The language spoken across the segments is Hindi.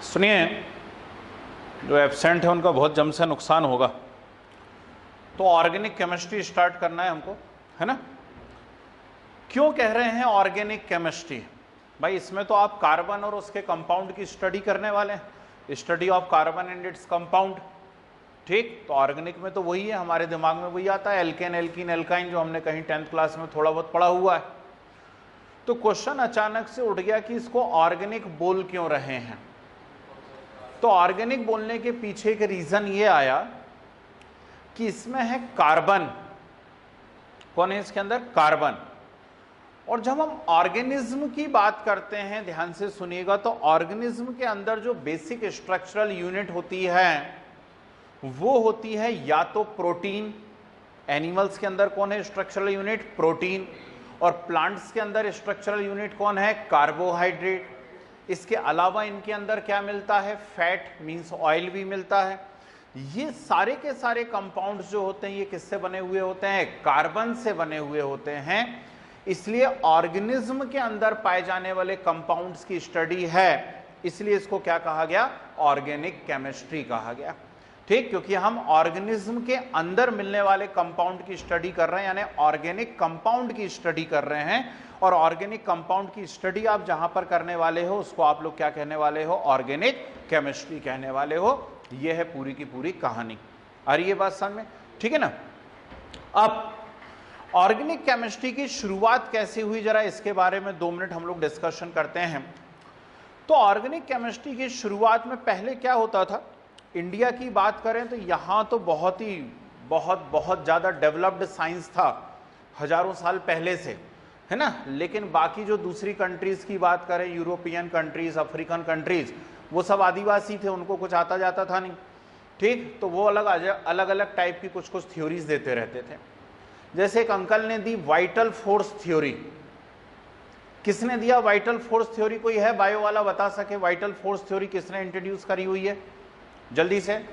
सुनिए, जो एब्सेंट है उनका बहुत जम से नुकसान होगा। तो ऑर्गेनिक केमिस्ट्री स्टार्ट करना है हमको, है ना। क्यों कह रहे हैं ऑर्गेनिक केमिस्ट्री? भाई इसमें तो आप कार्बन और उसके कंपाउंड की स्टडी करने वाले हैं, study of carbon and its compound. ठीक, तो ऑर्गेनिक में तो वही है, हमारे दिमाग में वही आता है, एल्केन, एल्कीन, एल्काइन, जो हमने कहीं 10th क्लास में थोड़ा बहुत पढ़ा हुआ है। तो क्वेश्चन अचानक से उठ गया कि इसको ऑर्गेनिक बोल क्यों रहे हैं। तो ऑर्गेनिक बोलने के पीछे एक रीजन ये आया कि इसमें है कार्बन। कौन है इसके अंदर? कार्बन। और जब हम ऑर्गेनिज्म की बात करते हैं, ध्यान से सुनिएगा, तो ऑर्गेनिज्म के अंदर जो बेसिक स्ट्रक्चरल यूनिट होती है वो होती है या तो प्रोटीन। एनिमल्स के अंदर कौन है स्ट्रक्चरल यूनिट? प्रोटीन। और प्लांट्स के अंदर स्ट्रक्चरल यूनिट कौन है? कार्बोहाइड्रेट। इसके अलावा इनके अंदर क्या मिलता है? फैट, मींस ऑयल भी मिलता है। ये सारे के सारे कंपाउंड्स जो होते हैं ये किससे बने हुए होते हैं? कार्बन से बने हुए होते हैं। इसलिए ऑर्गेनिज्म के अंदर पाए जाने वाले कंपाउंड्स की स्टडी है, इसलिए इसको क्या कहा गया? ऑर्गेनिक केमिस्ट्री कहा गया। ठीक, क्योंकि हम ऑर्गेनिज्म के अंदर मिलने वाले कंपाउंड की स्टडी कर रहे हैं, यानी ऑर्गेनिक कंपाउंड की स्टडी कर रहे हैं। और ऑर्गेनिक कंपाउंड की स्टडी आप जहां पर करने वाले हो उसको आप लोग क्या कहने वाले हो? ऑर्गेनिक केमिस्ट्री कहने वाले हो। यह है पूरी की पूरी कहानी। आ रही है बात समझ में? ठीक है ना। अब ऑर्गेनिक केमिस्ट्री की शुरुआत कैसे हुई, जरा इसके बारे में 2 मिनट हम लोग डिस्कशन करते हैं। तो ऑर्गेनिक केमिस्ट्री की शुरुआत में पहले क्या होता था? इंडिया की बात करें तो यहाँ तो बहुत ज़्यादा डेवलप्ड साइंस था हजारों साल पहले से, है ना। लेकिन बाकी जो दूसरी कंट्रीज़ की बात करें, यूरोपियन कंट्रीज़, अफ्रीकन कंट्रीज़, वो सब आदिवासी थे, उनको कुछ आता जाता था नहीं। ठीक, तो वो अलग अलग टाइप की कुछ थ्योरीज देते रहते थे। जैसे एक अंकल ने दी वाइटल फोर्स थ्योरी। किसने दिया वाइटल फोर्स थ्योरी? कोई है बायो वाला बता सके वाइटल फोर्स थ्योरी किसने इंट्रोड्यूस करी हुई है? जल्दी से।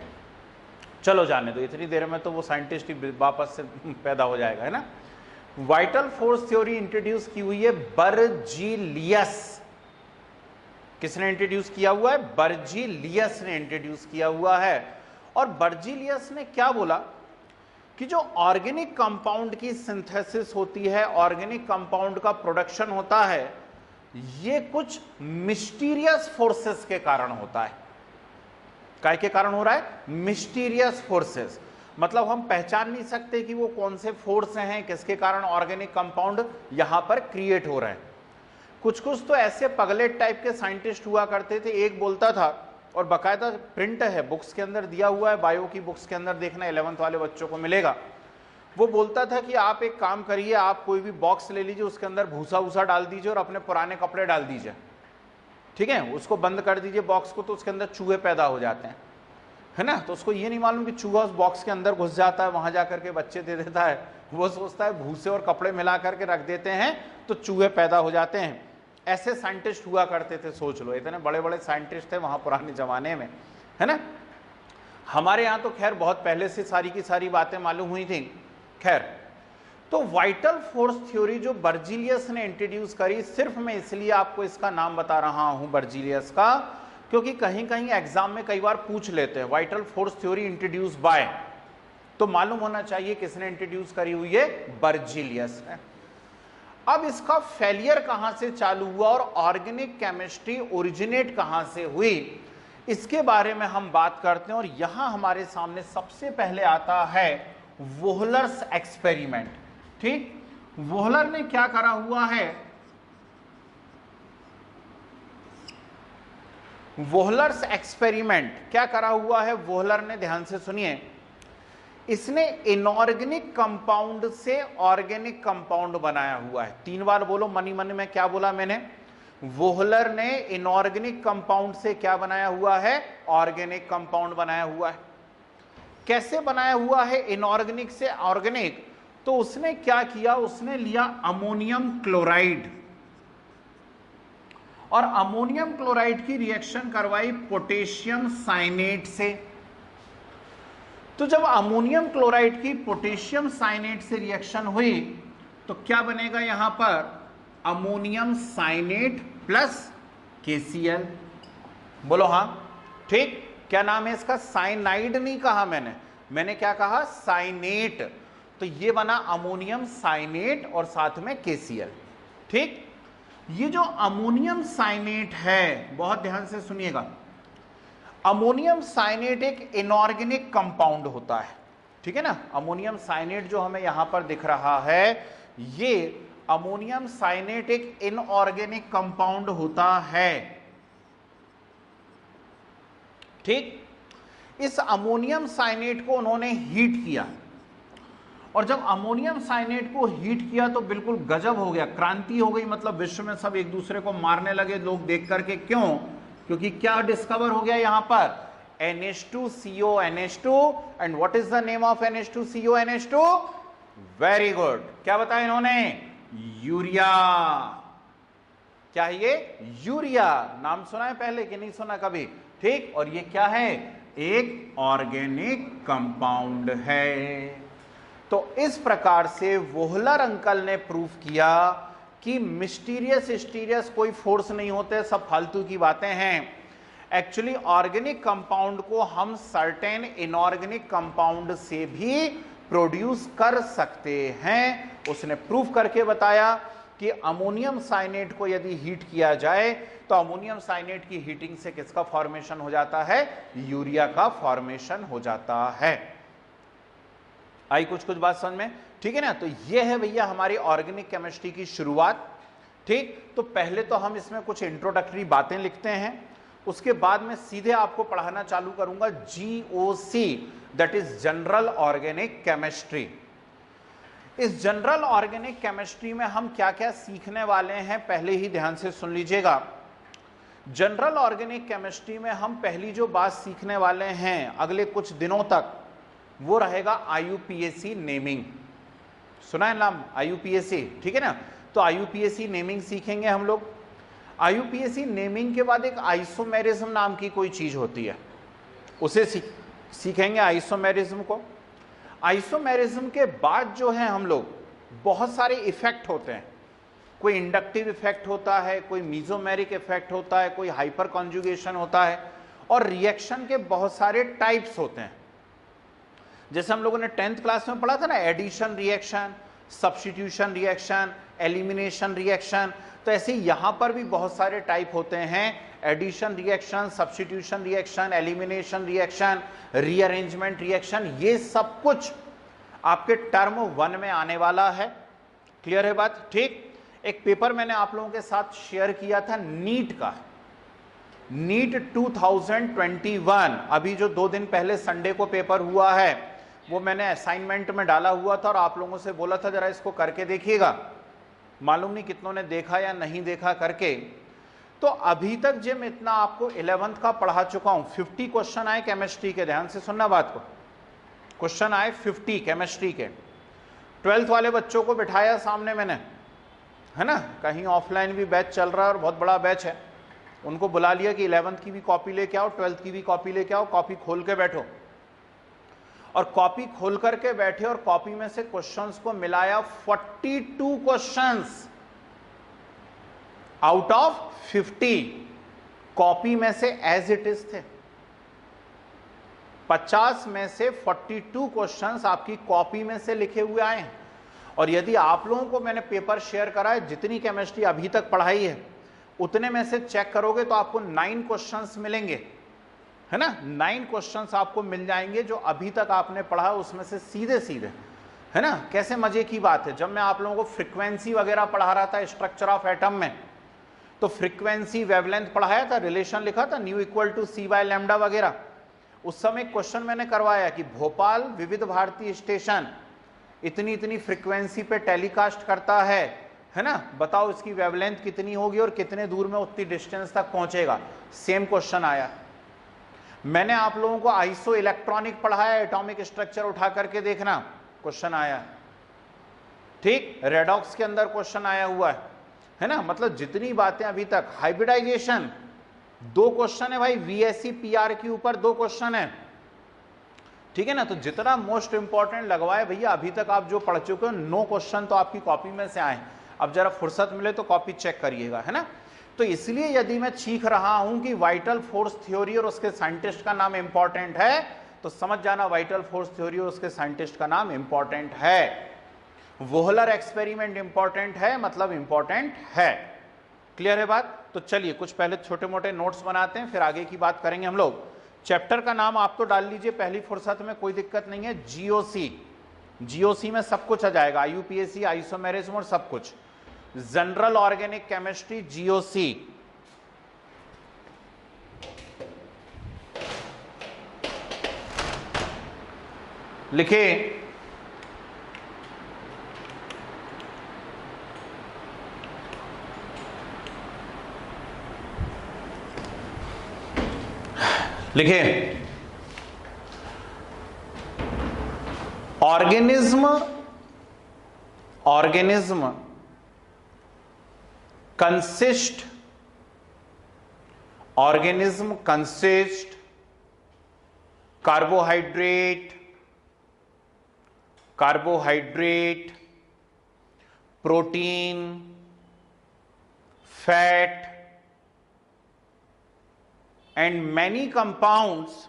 चलो जाने दो, इतनी देर में तो वो साइंटिस्ट ही वापस से पैदा हो जाएगा, है ना। वाइटल फोर्स थ्योरी इंट्रोड्यूस की हुई है बर्जीलियस। किसने इंट्रोड्यूस किया हुआ है? बर्जीलियस ने इंट्रोड्यूस किया हुआ है। और बर्जीलियस ने क्या बोला कि जो ऑर्गेनिक कंपाउंड की सिंथेसिस होती है, ऑर्गेनिक कंपाउंड का प्रोडक्शन होता है, ये कुछ मिस्टीरियस फोर्सेस के कारण होता है। काय के कारण हो रहा है? Mysterious forces. मतलब हम पहचान नहीं सकते कि वो कौन से फोर्स हैं, किसके कारण ऑर्गेनिक कंपाउंड यहां पर क्रिएट हो रहे हैं। कुछ तो ऐसे पगलेट टाइप के साइंटिस्ट हुआ करते थे। एक बोलता था, और बाकायदा प्रिंट है, बुक्स के अंदर दिया हुआ है, बायो की बुक्स के अंदर देखना, 11th वाले बच्चों को मिलेगा। वो बोलता था कि आप एक काम करिए, आप कोई भी बॉक्स ले लीजिए, उसके अंदर भूसा वूसा डाल दीजिए और अपने पुराने कपड़े डाल दीजिए, ठीक है, उसको बंद कर दीजिए बॉक्स को, तो उसके अंदर चूहे पैदा हो जाते हैं, है ना। तो उसको ये नहीं मालूम कि चूहा उस बॉक्स के अंदर घुस जाता है, वहां जाकर के बच्चे दे देता है। वो सोचता है भूसे और कपड़े मिला करके रख देते हैं तो चूहे पैदा हो जाते हैं। ऐसे साइंटिस्ट हुआ करते थे, सोच लो, इतने बड़े बड़े साइंटिस्ट थे वहां पुराने जमाने में, है ना। हमारे यहाँ तो खैर बहुत पहले से सारी की सारी बातें मालूम हुई थी। खैर, तो वाइटल फोर्स थ्योरी जो बर्जीलियस ने इंट्रोड्यूस करी, सिर्फ मैं इसलिए आपको इसका नाम बता रहा हूं बर्जीलियस का, क्योंकि कहीं कहीं एग्जाम में कई बार पूछ लेते हैं vital force theory introduce by, तो मालूम होना चाहिए किसने इंट्रोड्यूस करी हुई है? बर्जीलियस ने। अब इसका फेलियर कहां से चालू हुआ और ऑर्गेनिक केमिस्ट्री ओरिजिनेट कहां से हुई, इसके बारे में हम बात करते हैं। और यहां हमारे सामने सबसे पहले आता है वोहलर्स एक्सपेरिमेंट। ठीक, वोहलर ने क्या करा हुआ है? वोहलर्स एक्सपेरिमेंट क्या करा हुआ है वोहलर ने? ध्यान से सुनिए। इसने इनऑर्गेनिक कंपाउंड से ऑर्गेनिक कंपाउंड बनाया हुआ है। 3 बार बोलो, मनी मन में क्या बोला मैंने? वोहलर ने इनऑर्गेनिक कंपाउंड से क्या बनाया हुआ है? ऑर्गेनिक कंपाउंड बनाया हुआ है। कैसे बनाया हुआ है इनऑर्गेनिक से ऑर्गेनिक? तो उसने क्या किया, उसने लिया अमोनियम क्लोराइड और अमोनियम क्लोराइड की रिएक्शन करवाई पोटेशियम साइनेट से। तो जब अमोनियम क्लोराइड की पोटेशियम साइनेट से रिएक्शन हुई तो क्या बनेगा यहां पर? Ammonium cyanate plus KCl। बोलो हाँ, ठीक। क्या नाम है इसका? साइनाइड नहीं कहा मैंने क्या कहा? साइनेट। तो ये बना अमोनियम साइनेट और साथ में KCl, ठीक। ये जो अमोनियम साइनेट है, बहुत ध्यान से सुनिएगा, अमोनियम साइनेट एक इनऑर्गेनिक कंपाउंड होता है, ठीक है ना। अमोनियम साइनेट जो हमें यहां पर दिख रहा है, ये अमोनियम साइनेट एक इनऑर्गेनिक कंपाउंड होता है, ठीक। इस अमोनियम साइनेट को उन्होंने हीट किया, और जब अमोनियम साइनेट को हीट किया तो बिल्कुल गजब हो गया, क्रांति हो गई। मतलब विश्व में सब एक दूसरे को मारने लगे लोग देख करके। क्यों? क्योंकि क्या डिस्कवर हो गया यहां पर? NH2CO NH2। And what is the name of NH2CO NH2? Very good, क्या बताया इन्होंने? यूरिया। क्या है ये? यूरिया। नाम सुना है पहले कि नहीं सुना कभी? ठीक। और ये क्या है? एक ऑर्गेनिक कंपाउंड है। तो इस प्रकार से वोहलर अंकल ने प्रूफ किया कि मिस्टीरियस कोई फोर्स नहीं होते, सब फालतू की बातें हैं। एक्चुअली ऑर्गेनिक कंपाउंड को हम सर्टेन इनऑर्गेनिक कंपाउंड से भी प्रोड्यूस कर सकते हैं। उसने प्रूफ करके बताया कि अमोनियम साइनेट को यदि हीट किया जाए तो अमोनियम साइनेट की हीटिंग से किसका फॉर्मेशन हो जाता है? यूरिया का फॉर्मेशन हो जाता है। आई कुछ बात समझ में? ठीक है ना। तो ये है भैया हमारी ऑर्गेनिक केमिस्ट्री की शुरुआत, ठीक। तो पहले तो हम इसमें कुछ इंट्रोडक्टरी बातें लिखते हैं, उसके बाद में सीधे आपको पढ़ाना चालू करूंगा GOC, that is general organic chemistry. इस जनरल ऑर्गेनिक केमिस्ट्री में हम क्या क्या सीखने वाले हैं पहले ही ध्यान से सुन लीजिएगा। जनरल ऑर्गेनिक केमिस्ट्री में हम पहली जो बात सीखने वाले हैं अगले कुछ दिनों तक, वो रहेगा IUPAC नेमिंग। सुना है नाम IUPAC? ठीक है ना। तो IUPAC नेमिंग सीखेंगे हम लोग। IUPAC नेमिंग के बाद एक आइसोमेरिज्म नाम की कोई चीज होती है, उसे सीखेंगे आइसोमेरिज्म को। आइसोमेरिज्म के बाद जो है हम लोग, बहुत सारे इफेक्ट होते हैं। कोई इंडक्टिव इफेक्ट होता है, कोई मीजोमेरिक इफेक्ट होता है, कोई हाइपर कॉन्जुगेशन होता है, और रिएक्शन के बहुत सारे टाइप्स होते हैं। जैसे हम लोगों ने 10th क्लास में पढ़ा था ना, addition reaction, substitution reaction, elimination reaction. तो ऐसे यहां पर भी बहुत सारे टाइप होते हैं, addition reaction, substitution reaction, elimination reaction, rearrangement reaction. ये सब कुछ आपके टर्म 1 में आने वाला है। क्लियर है बात? ठीक। एक पेपर मैंने आप लोगों के साथ शेयर किया था नीट का, नीट 2021, अभी जो 2 दिन पहले संडे को पेपर हुआ है, वो मैंने असाइनमेंट में डाला हुआ था और आप लोगों से बोला था जरा इसको करके देखिएगा। मालूम नहीं कितनों ने देखा या नहीं देखा करके। तो अभी तक जो मैं इतना आपको 11th का पढ़ा चुका हूं, 50 क्वेश्चन आए केमिस्ट्री के, ध्यान से सुनना बात को। क्वेश्चन आए 50 केमिस्ट्री के। 12th वाले बच्चों को बिठाया सामने मैंने, है ना, कहीं ऑफलाइन भी बैच चल रहा है और बहुत बड़ा बैच है। उनको बुला लिया कि 11th की भी कॉपी लेके आओ, 12th की भी कॉपी लेके आओ, कॉपी खोल के बैठो। और कॉपी खोल करके बैठे और कॉपी में से क्वेश्चंस को मिलाया। 42 क्वेश्चंस आउट ऑफ 50 कॉपी में से एज इट इज थे। 50 में से 42 क्वेश्चंस आपकी कॉपी में से लिखे हुए आए हैं। और यदि आप लोगों को मैंने पेपर शेयर करा है, जितनी केमिस्ट्री अभी तक पढ़ाई है उतने में से चेक करोगे तो आपको 9 क्वेश्चंस मिलेंगे, है ना। 9 क्वेश्चंस आपको मिल जाएंगे जो अभी तक आपने पढ़ा उसमें से सीधे सीधे, है ना। कैसे मजे की बात है। जब मैं आप लोगों को फ्रीक्वेंसी वगैरह पढ़ा रहा था स्ट्रक्चर ऑफ एटम में, तो फ्रीक्वेंसी वेवलेंथ पढ़ाया था, रिलेशन लिखा था न्यू इक्वल टू C/λ वगैरह। उस समय क्वेश्चन मैंने करवाया कि भोपाल विविध भारती स्टेशन इतनी इतनी फ्रीक्वेंसी पे टेलीकास्ट करता है ना, बताओ इसकी वेवलेंथ कितनी होगी और कितने दूर में उतनी डिस्टेंस तक पहुंचेगा। सेम क्वेश्चन आया। मैंने आप लोगों को आइसो इलेक्ट्रॉनिक पढ़ाया, एटॉमिक स्ट्रक्चर उठा करके देखना, क्वेश्चन आया। ठीक। रेडॉक्स के अंदर क्वेश्चन आया हुआ है ना। मतलब जितनी बातें अभी तक, हाइब्रिडाइजेशन 2 क्वेश्चन है भाई, VSE PR के ऊपर 2 क्वेश्चन है, ठीक है ना। तो जितना मोस्ट इंपॉर्टेंट लगवाए भैया, अभी तक आप जो पढ़ चुके हो 9 क्वेश्चन तो आपकी कॉपी में से आए। अब जरा फुर्सत मिले तो कॉपी चेक करिएगा, है ना। तो इसलिए यदि मैं चीख रहा हूं कि वाइटल फोर्स थ्योरी और उसके साइंटिस्ट का नाम इंपॉर्टेंट है, तो समझ जाना वाइटल फोर्स थ्योरी और उसके साइंटिस्ट का नाम इंपॉर्टेंट है। वोहलर एक्सपेरिमेंट इंपॉर्टेंट है, मतलब इंपॉर्टेंट है। क्लियर है बात? तो चलिए कुछ पहले छोटे मोटे नोट्स बनाते हैं, फिर आगे की बात करेंगे हम लोग। चैप्टर का नाम आप तो डाल लीजिए पहली फुर्सत में, कोई दिक्कत नहीं है, जीओसी। जीओसी में सब कुछ आ जाएगा, आईयूपीएसी, आइसोमेरिज्म और सब कुछ। General organic chemistry, GOC. लिखे लिखे organism consist carbohydrate, protein, fat and many compounds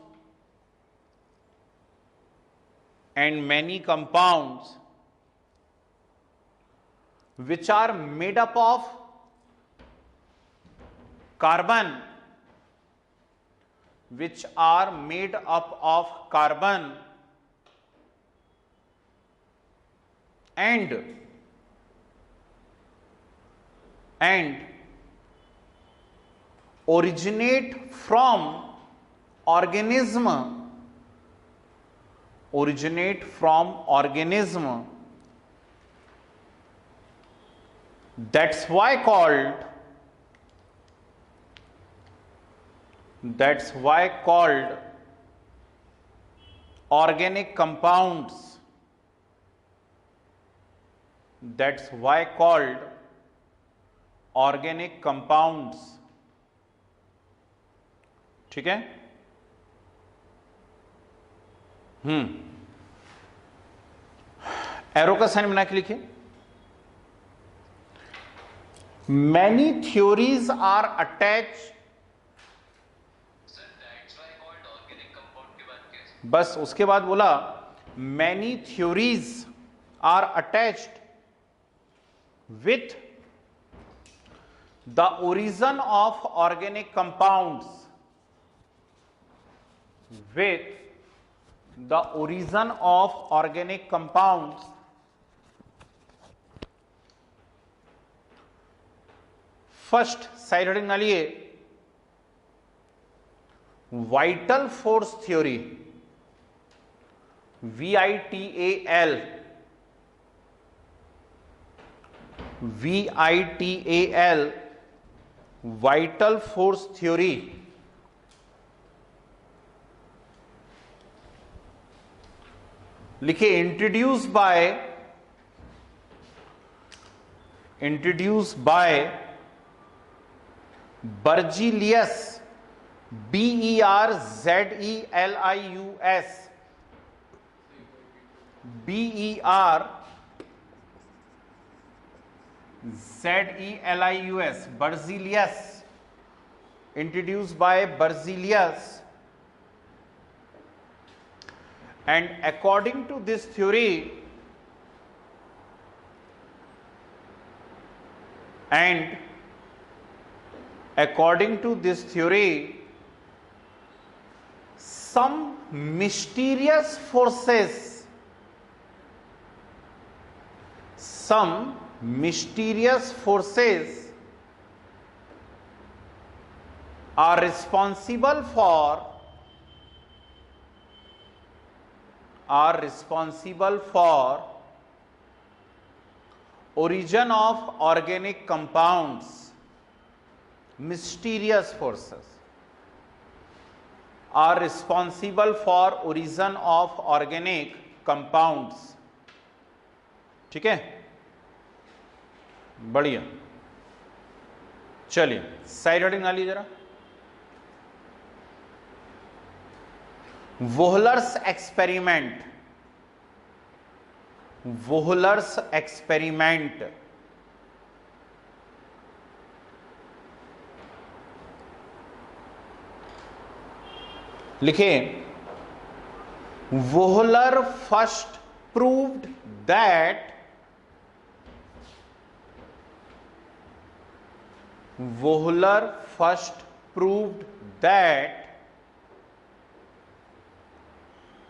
which are made up of carbon, and originate from organism that's why called organic compounds. ठीक है? एरो का साइन बना के लिखिए। मैनी थ्योरीज आर अटैच, बस उसके बाद बोला many theories are attached with the origin of organic compounds, first side heading ना लिए vital force theory, VITAL, vital force theory लिखिए introduce by Berzelius, BERZELIUS, Berzelius, introduced by Berzelius, and according to this theory, some mysterious forces are responsible for origin of organic compounds. Mysterious forces are responsible for origin of organic compounds. ठीक है, बढ़िया। चलिए साइड हेडिंग आ लीजिए जरा। वोहलर्स एक्सपेरिमेंट लिखिए, Wohler first proved that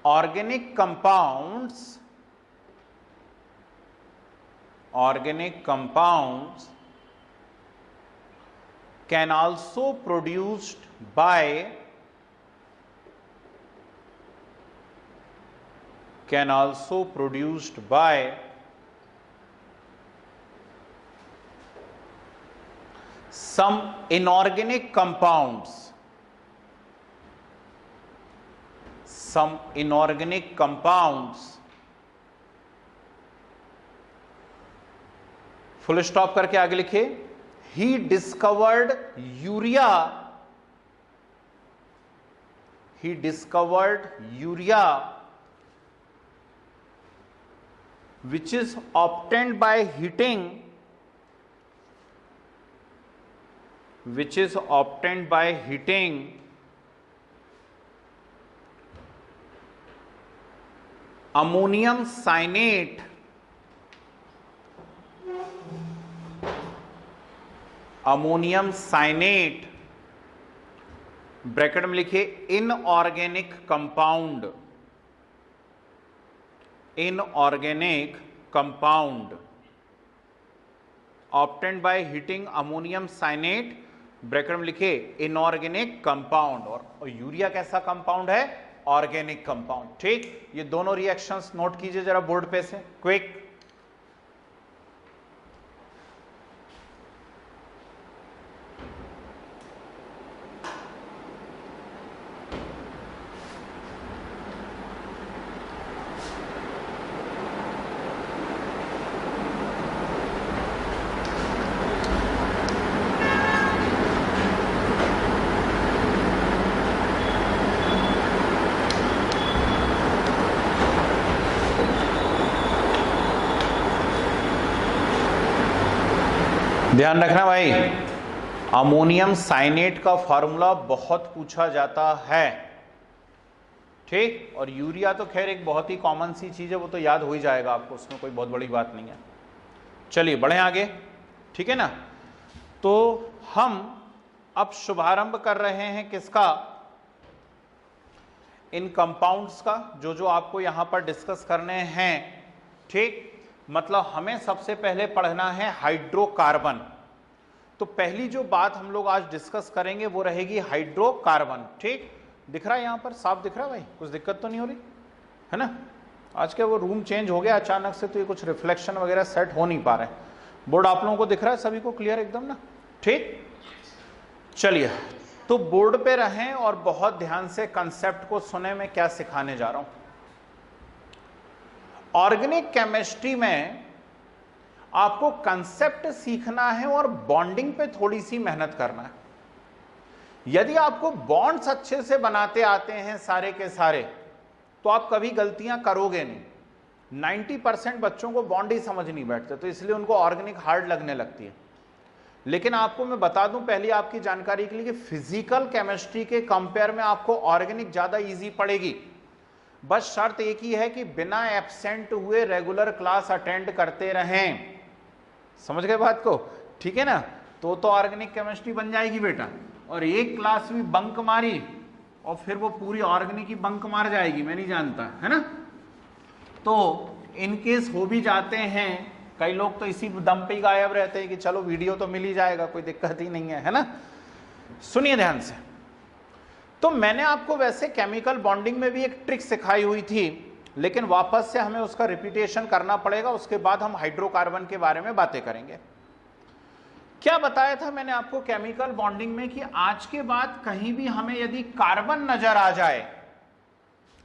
organic compounds can also produced by some inorganic compounds. Full stop करके आगे लिखिए, he discovered urea which is obtained by heating ammonium cyanate bracket में लिखिए inorganic compound obtained by heating ammonium cyanate, bracket में लिखिए इनऑर्गेनिक कंपाउंड। और यूरिया कैसा कंपाउंड है? Organic compound. ठीक, ये दोनों रिएक्शंस नोट कीजिए जरा बोर्ड पे से, क्विक। ध्यान रखना भाई, अमोनियम साइनेट का फॉर्मूला बहुत पूछा जाता है। ठीक, और यूरिया तो खैर एक बहुत ही कॉमन सी चीज है, वो तो याद हो ही जाएगा आपको, उसमें कोई बहुत बड़ी बात नहीं है। चलिए बढ़े आगे, ठीक है ना। तो हम अब शुभारंभ कर रहे हैं किसका? इन कंपाउंड्स का, जो जो आपको यहां पर डिस्कस करने हैं। ठीक, मतलब हमें सबसे पहले पढ़ना है हाइड्रोकार्बन। तो पहली जो बात हम लोग आज डिस्कस करेंगे वो रहेगी हाइड्रोकार्बन। ठीक, दिख रहा है यहां पर, साफ दिख रहा है भाई, कुछ दिक्कत तो नहीं हो रही है ना? आज क्या वो रूम चेंज हो गया अचानक से, तो ये कुछ रिफ्लेक्शन वगैरह सेट हो नहीं पा रहे। बोर्ड आप लोगों को दिख रहा है सभी को क्लियर एकदम ना? ठीक, चलिए तो बोर्ड पे रहें और बहुत ध्यान से कंसेप्ट को सुने, मैं क्या सिखाने जा रहा हूं। ऑर्गेनिक केमिस्ट्री में आपको कंसेप्ट सीखना है और बॉन्डिंग पे थोड़ी सी मेहनत करना है। यदि आपको बॉन्ड्स अच्छे से बनाते आते हैं सारे के सारे, तो आप कभी गलतियां करोगे नहीं। 90% बच्चों को बॉन्ड ही समझ नहीं बैठते, तो इसलिए उनको ऑर्गेनिक हार्ड लगने लगती है। लेकिन आपको मैं बता दूं पहली आपकी जानकारी के लिए कि फिजिकल केमिस्ट्री के कंपेयर में आपको ऑर्गेनिक ज्यादा इजी पड़ेगी। बस शर्त एक ही है कि बिना एब्सेंट हुए रेगुलर क्लास अटेंड करते रहें। समझ गए बात को? ठीक है ना? तो ऑर्गेनिक केमिस्ट्री बन जाएगी बेटा। और एक क्लास भी बंक मारी और फिर वो पूरी ऑर्गेनिक ही बंक मार जाएगी, मैं नहीं जानता, है ना? तो इनकेस हो भी जाते हैं, कई लोग तो इसी दम पे ही गायब रहते हैं कि चलो वीडियो तो मिल ही जाएगा, कोई दिक्कत ही नहीं है ना? सुनिए ध्यान से। तो मैंने आपको वैसे केमिकल बॉन्डिंग में भी एक ट्रिक सिखाई हुई थी, लेकिन वापस से हमें उसका रिपीटेशन करना पड़ेगा। उसके बाद हम हाइड्रोकार्बन के बारे में बातें करेंगे। क्या बताया था मैंने आपको केमिकल बॉन्डिंग में कि आज के बाद कहीं भी हमें यदि कार्बन नजर आ जाए,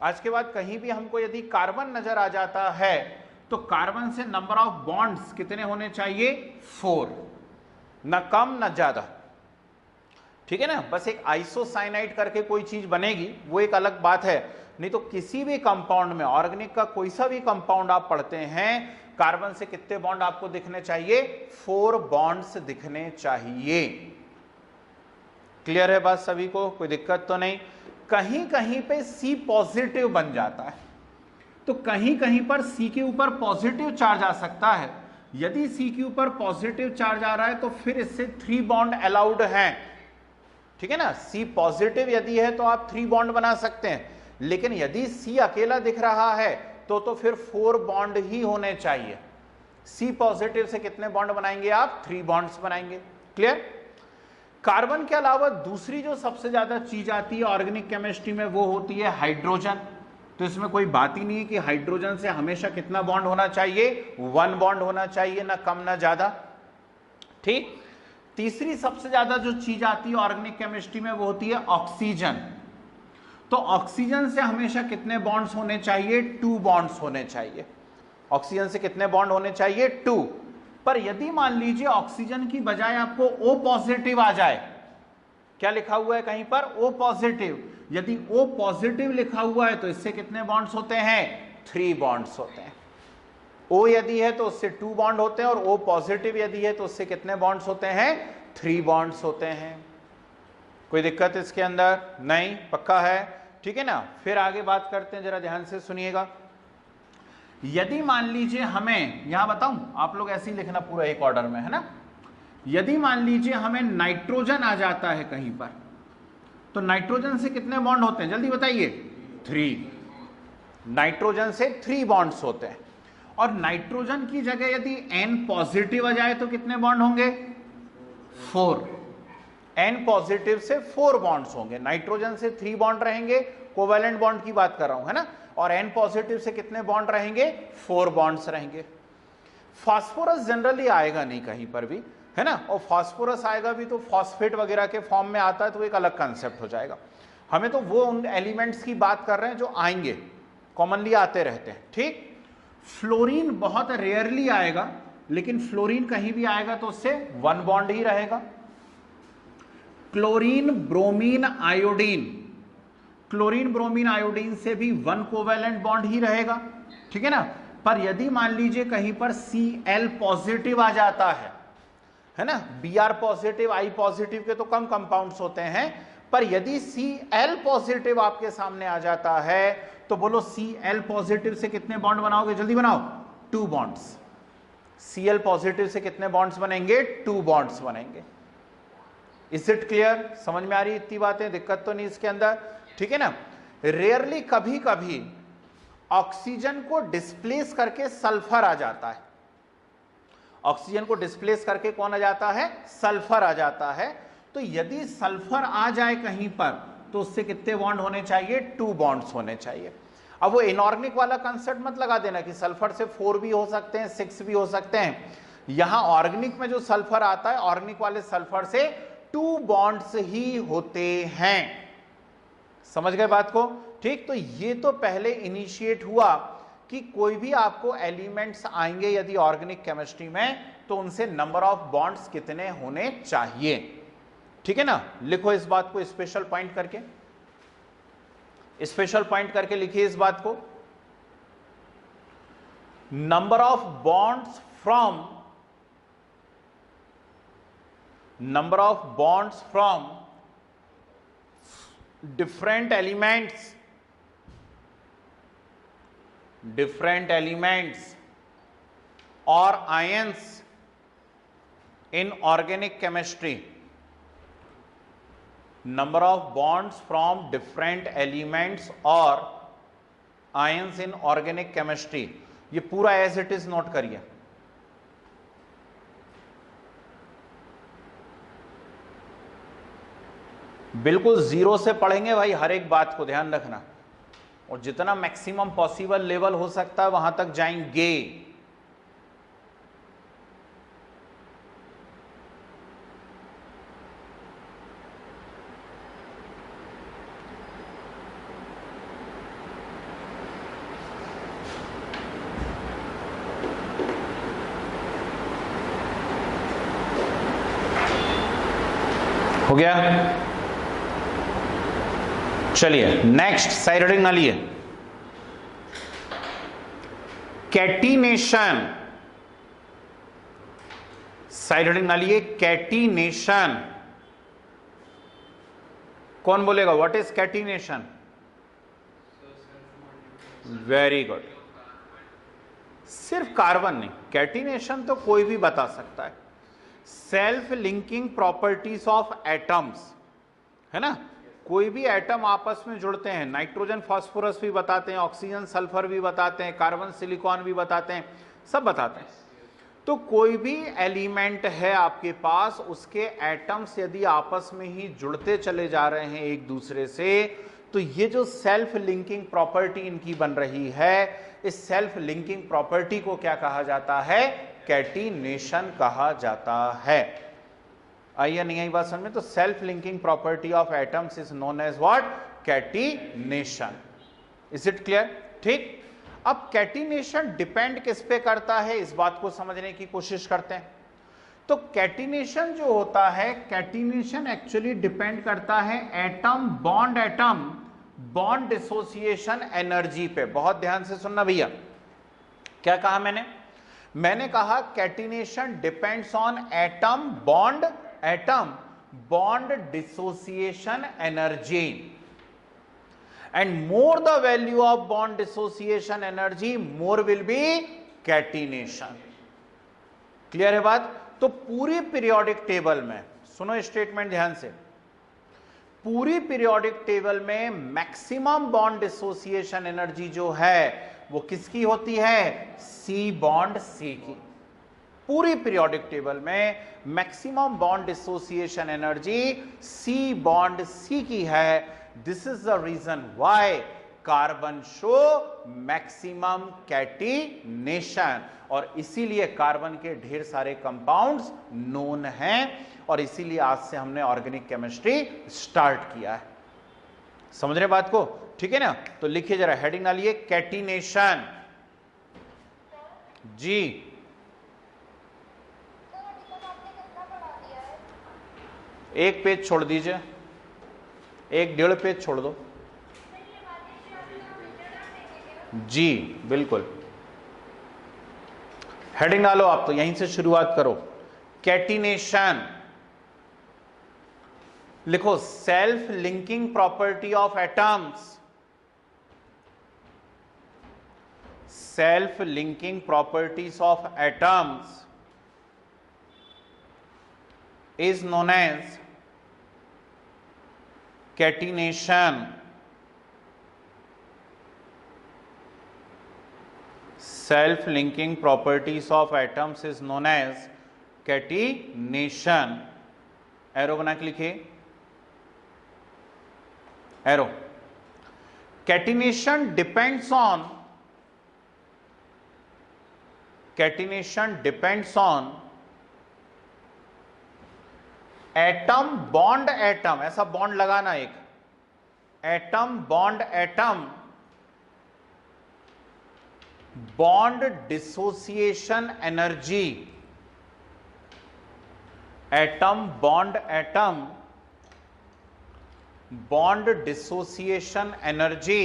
आज के बाद कहीं भी हमको यदि कार्बन नजर आ जाता है, तो कार्बन से नंबर ऑफ बॉन्ड्स कितने होने चाहिए? 4, न कम न ज्यादा। ठीक है ना? बस एक आइसोसाइनाइड करके कोई चीज बनेगी, वो एक अलग बात है। नहीं तो किसी भी कंपाउंड में, ऑर्गेनिक का कोई सा भी कंपाउंड आप पढ़ते हैं, कार्बन से कितने बॉन्ड आपको दिखने चाहिए? 4 बॉन्ड्स दिखने चाहिए। क्लियर है बात सभी को? कोई दिक्कत तो नहीं? कहीं कहीं पे C पॉजिटिव बन जाता है, तो कहीं कहीं पर C के ऊपर पॉजिटिव चार्ज आ सकता है। यदि C के ऊपर पॉजिटिव चार्ज आ रहा है तो फिर इससे 3 बॉन्ड अलाउड हैं, ठीक है ना। C पॉजिटिव यदि है तो आप 3 बॉन्ड बना सकते हैं, लेकिन यदि C अकेला दिख रहा है तो फिर 4 बॉन्ड ही होने चाहिए। C पॉजिटिव से कितने बॉन्ड बनाएंगे आप? 3 बॉन्ड्स बनाएंगे। क्लियर? कार्बन के अलावा दूसरी जो सबसे ज्यादा चीज आती है ऑर्गेनिक केमिस्ट्री में वो होती है हाइड्रोजन। तो इसमें कोई बात ही नहीं है कि हाइड्रोजन से हमेशा कितना बॉन्ड होना चाहिए? 1 बॉन्ड होना चाहिए, ना कम ना ज्यादा। ठीक। तीसरी सबसे ज्यादा जो चीज आती है ऑर्गेनिक केमिस्ट्री में वो होती है ऑक्सीजन। तो ऑक्सीजन से हमेशा कितने बॉन्ड्स होने चाहिए? 2 बॉन्ड्स होने चाहिए। ऑक्सीजन से कितने बॉन्ड होने चाहिए? 2। पर यदि मान लीजिए ऑक्सीजन की बजाय आपको O पॉजिटिव आ जाए, क्या लिखा हुआ है कहीं पर? O positive. यदि O पॉजिटिव लिखा हुआ है तो इससे कितने बॉन्ड्स होते हैं? 3 बॉन्ड्स होते हैं। O यदि है तो उससे 2 बॉन्ड होते हैं, और O पॉजिटिव यदि है तो उससे कितने बॉन्ड्स होते हैं? 3 बॉन्ड्स होते हैं। कोई दिक्कत इसके अंदर नहीं? पक्का है? ठीक है ना। फिर आगे बात करते हैं, जरा ध्यान से सुनिएगा। यदि मान लीजिए हमें, यहां बताऊं, आप लोग ऐसे ही लिखना पूरा एक ऑर्डर में, है ना। यदि मान लीजिए हमें नाइट्रोजन आ जाता है कहीं पर, तो नाइट्रोजन से कितने बॉन्ड होते हैं? जल्दी बताइए। 3। नाइट्रोजन से 3 बॉन्ड्स होते हैं। और नाइट्रोजन की जगह यदि N पॉजिटिव आ जाए तो कितने बॉन्ड होंगे? 4। N पॉजिटिव से 4 बॉन्ड्स होंगे। नाइट्रोजन से 3 बॉन्ड रहेंगे, कोवैलेंट बॉन्ड की बात कर रहा हूं, है ना। और N पॉजिटिव से कितने बॉन्ड रहेंगे? 4 बॉन्ड्स रहेंगे। फास्फोरस जनरली आएगा नहीं कहीं पर भी, है ना। और फास्फोरस आएगा भी तो फॉस्फेट वगैरह के फॉर्म में आता है, तो एक अलग कंसेप्ट हो जाएगा। हमें तो वो उन एलिमेंट्स की बात कर रहे हैं जो आएंगे, कॉमनली आते रहते हैं। ठीक। फ्लोरीन बहुत रेयरली आएगा, लेकिन फ्लोरीन कहीं भी आएगा तो उससे 1 बॉन्ड ही रहेगा। Chlorine, bromine, iodine, chlorine, bromine, iodine से भी 1 कोवैलेंट बॉन्ड ही रहेगा, ठीक है ना। पर यदि मान लीजिए कहीं पर Cl पॉजिटिव आ जाता है ना, Br पॉजिटिव, I पॉजिटिव के तो कम कंपाउंड्स होते हैं, पर यदि Cl पॉजिटिव आपके सामने आ जाता है तो बोलो Cl पॉजिटिव से कितने बॉन्ड बनाओगे? जल्दी बनाओ। 2 बॉन्ड्स। Cl पॉजिटिव से कितने बॉन्ड्स बनेंगे? 2 बॉन्ड्स बनेंगे। Is it clear? समझ में आ रही इतनी बातें? दिक्कत तो नहीं इसके अंदर, ठीक है ना। रेयरली कभी कभी ऑक्सीजन को डिस्प्लेस करके सल्फर आ जाता है। ऑक्सीजन को डिस्प्लेस करके कौन आ जाता है? सल्फर आ जाता है। तो यदि सल्फर आ जाए कहीं पर तो उससे कितने बॉन्ड होने चाहिए? 2 बॉन्ड्स होने चाहिए। अब वो इनऑर्गेनिक वाला कंसेप्ट मत लगा देना कि सल्फर से 4 भी हो सकते हैं, 6 भी हो सकते हैं। यहां ऑर्गेनिक में जो सल्फर आता है, ऑर्गेनिक वाले सल्फर से 2 बॉन्ड्स ही होते हैं। समझ गए बात को? ठीक। तो ये तो पहले इनिशिएट हुआ कि कोई भी आपको एलिमेंट्स आएंगे यदि ऑर्गेनिक केमिस्ट्री में, तो उनसे नंबर ऑफ बॉन्ड्स कितने होने चाहिए, ठीक है ना। लिखो इस बात को स्पेशल पॉइंट करके, स्पेशल पॉइंट करके लिखिए इस बात को। Number of bonds from, number of bonds from different elements or ions in organic chemistry. Number of bonds from different elements or ions in organic chemistry. ये पूरा as it is नोट करिए। बिल्कुल 0 से पढ़ेंगे भाई, हर एक बात को ध्यान रखना, और जितना मैक्सिमम पॉसिबल लेवल हो सकता है वहां तक जाएंगे। हो गया? चलिए नेक्स्ट साइड हेडिंग ना लिए, कैटिनेशन। साइड हेडिंग ना लिए, कैटिनेशन कौन बोलेगा what is catenation? Very good. सिर्फ कार्बन नहीं, कैटिनेशन तो कोई भी बता सकता है। Self linking properties of atoms, है ना, कोई भी एटम आपस में जुड़ते हैं, नाइट्रोजन फास्फोरस भी बताते हैं, ऑक्सीजन सल्फर भी बताते हैं, कार्बन सिलिकॉन भी बताते हैं, सब बताते हैं। तो कोई भी एलिमेंट है आपके पास, उसके एटम्स यदि आपस में ही जुड़ते चले जा रहे हैं एक दूसरे से, तो ये जो सेल्फ लिंकिंग प्रॉपर्टी इनकी बन रही है, इस सेल्फ लिंकिंग प्रॉपर्टी को क्या कहा जाता है? कैटिनेशन कहा जाता है। आइए नहीं आई बात समझ में? तो self linking property of atoms is known as what? Catenation. Is it clear? ठीक। अब कैटिनेशन डिपेंड किस पे करता है, इस बात को समझने की कोशिश करते हैं। तो कैटिनेशन जो होता है, कैटिनेशन एक्चुअली डिपेंड करता है एटम बॉन्ड डिसोसिएशन एनर्जी पे। बहुत ध्यान से सुनना भैया, क्या कहा मैंने? मैंने कहा catenation depends on atom bond dissociation energy, and more the value of bond dissociation energy, more will be catenation। Clear है बात? तो पूरी पीरियोडिक टेबल में, सुनो स्टेटमेंट ध्यान से, पूरी पीरियोडिक टेबल में मैक्सिमम बॉन्ड डिसोसिएशन एनर्जी जो है वो किसकी होती है? सी बॉन्ड सी की। पूरी पीरियोडिक टेबल में मैक्सिमम बॉन्ड डिसोसिएशन एनर्जी सी बॉन्ड सी की है। This is the reason why carbon show maximum catenation, और इसीलिए कार्बन के ढेर सारे कंपाउंड्स नोन हैं, और इसीलिए आज से हमने ऑर्गेनिक केमिस्ट्री स्टार्ट किया है। समझ रहे बात को? ठीक है ना? तो लिखिए जरा, हेडिंग डालिए कैटिनेशन। जी, एक पेज छोड़ दीजिए, 1-1.5 पेज छोड़ दो। जी बिल्कुल, हेडिंग डालो आप, तो यहीं से शुरुआत करो। कैटिनेशन लिखो, self linking property of atoms, self linking properties of atoms is known as catenation. Self linking properties of atoms is known as catenation. Arrow बना के लिखिए, arrow. Catenation depends on atom bond atom, ऐसा बॉन्ड लगाना, एक atom bond atom bond dissociation energy, atom bond atom bond dissociation energy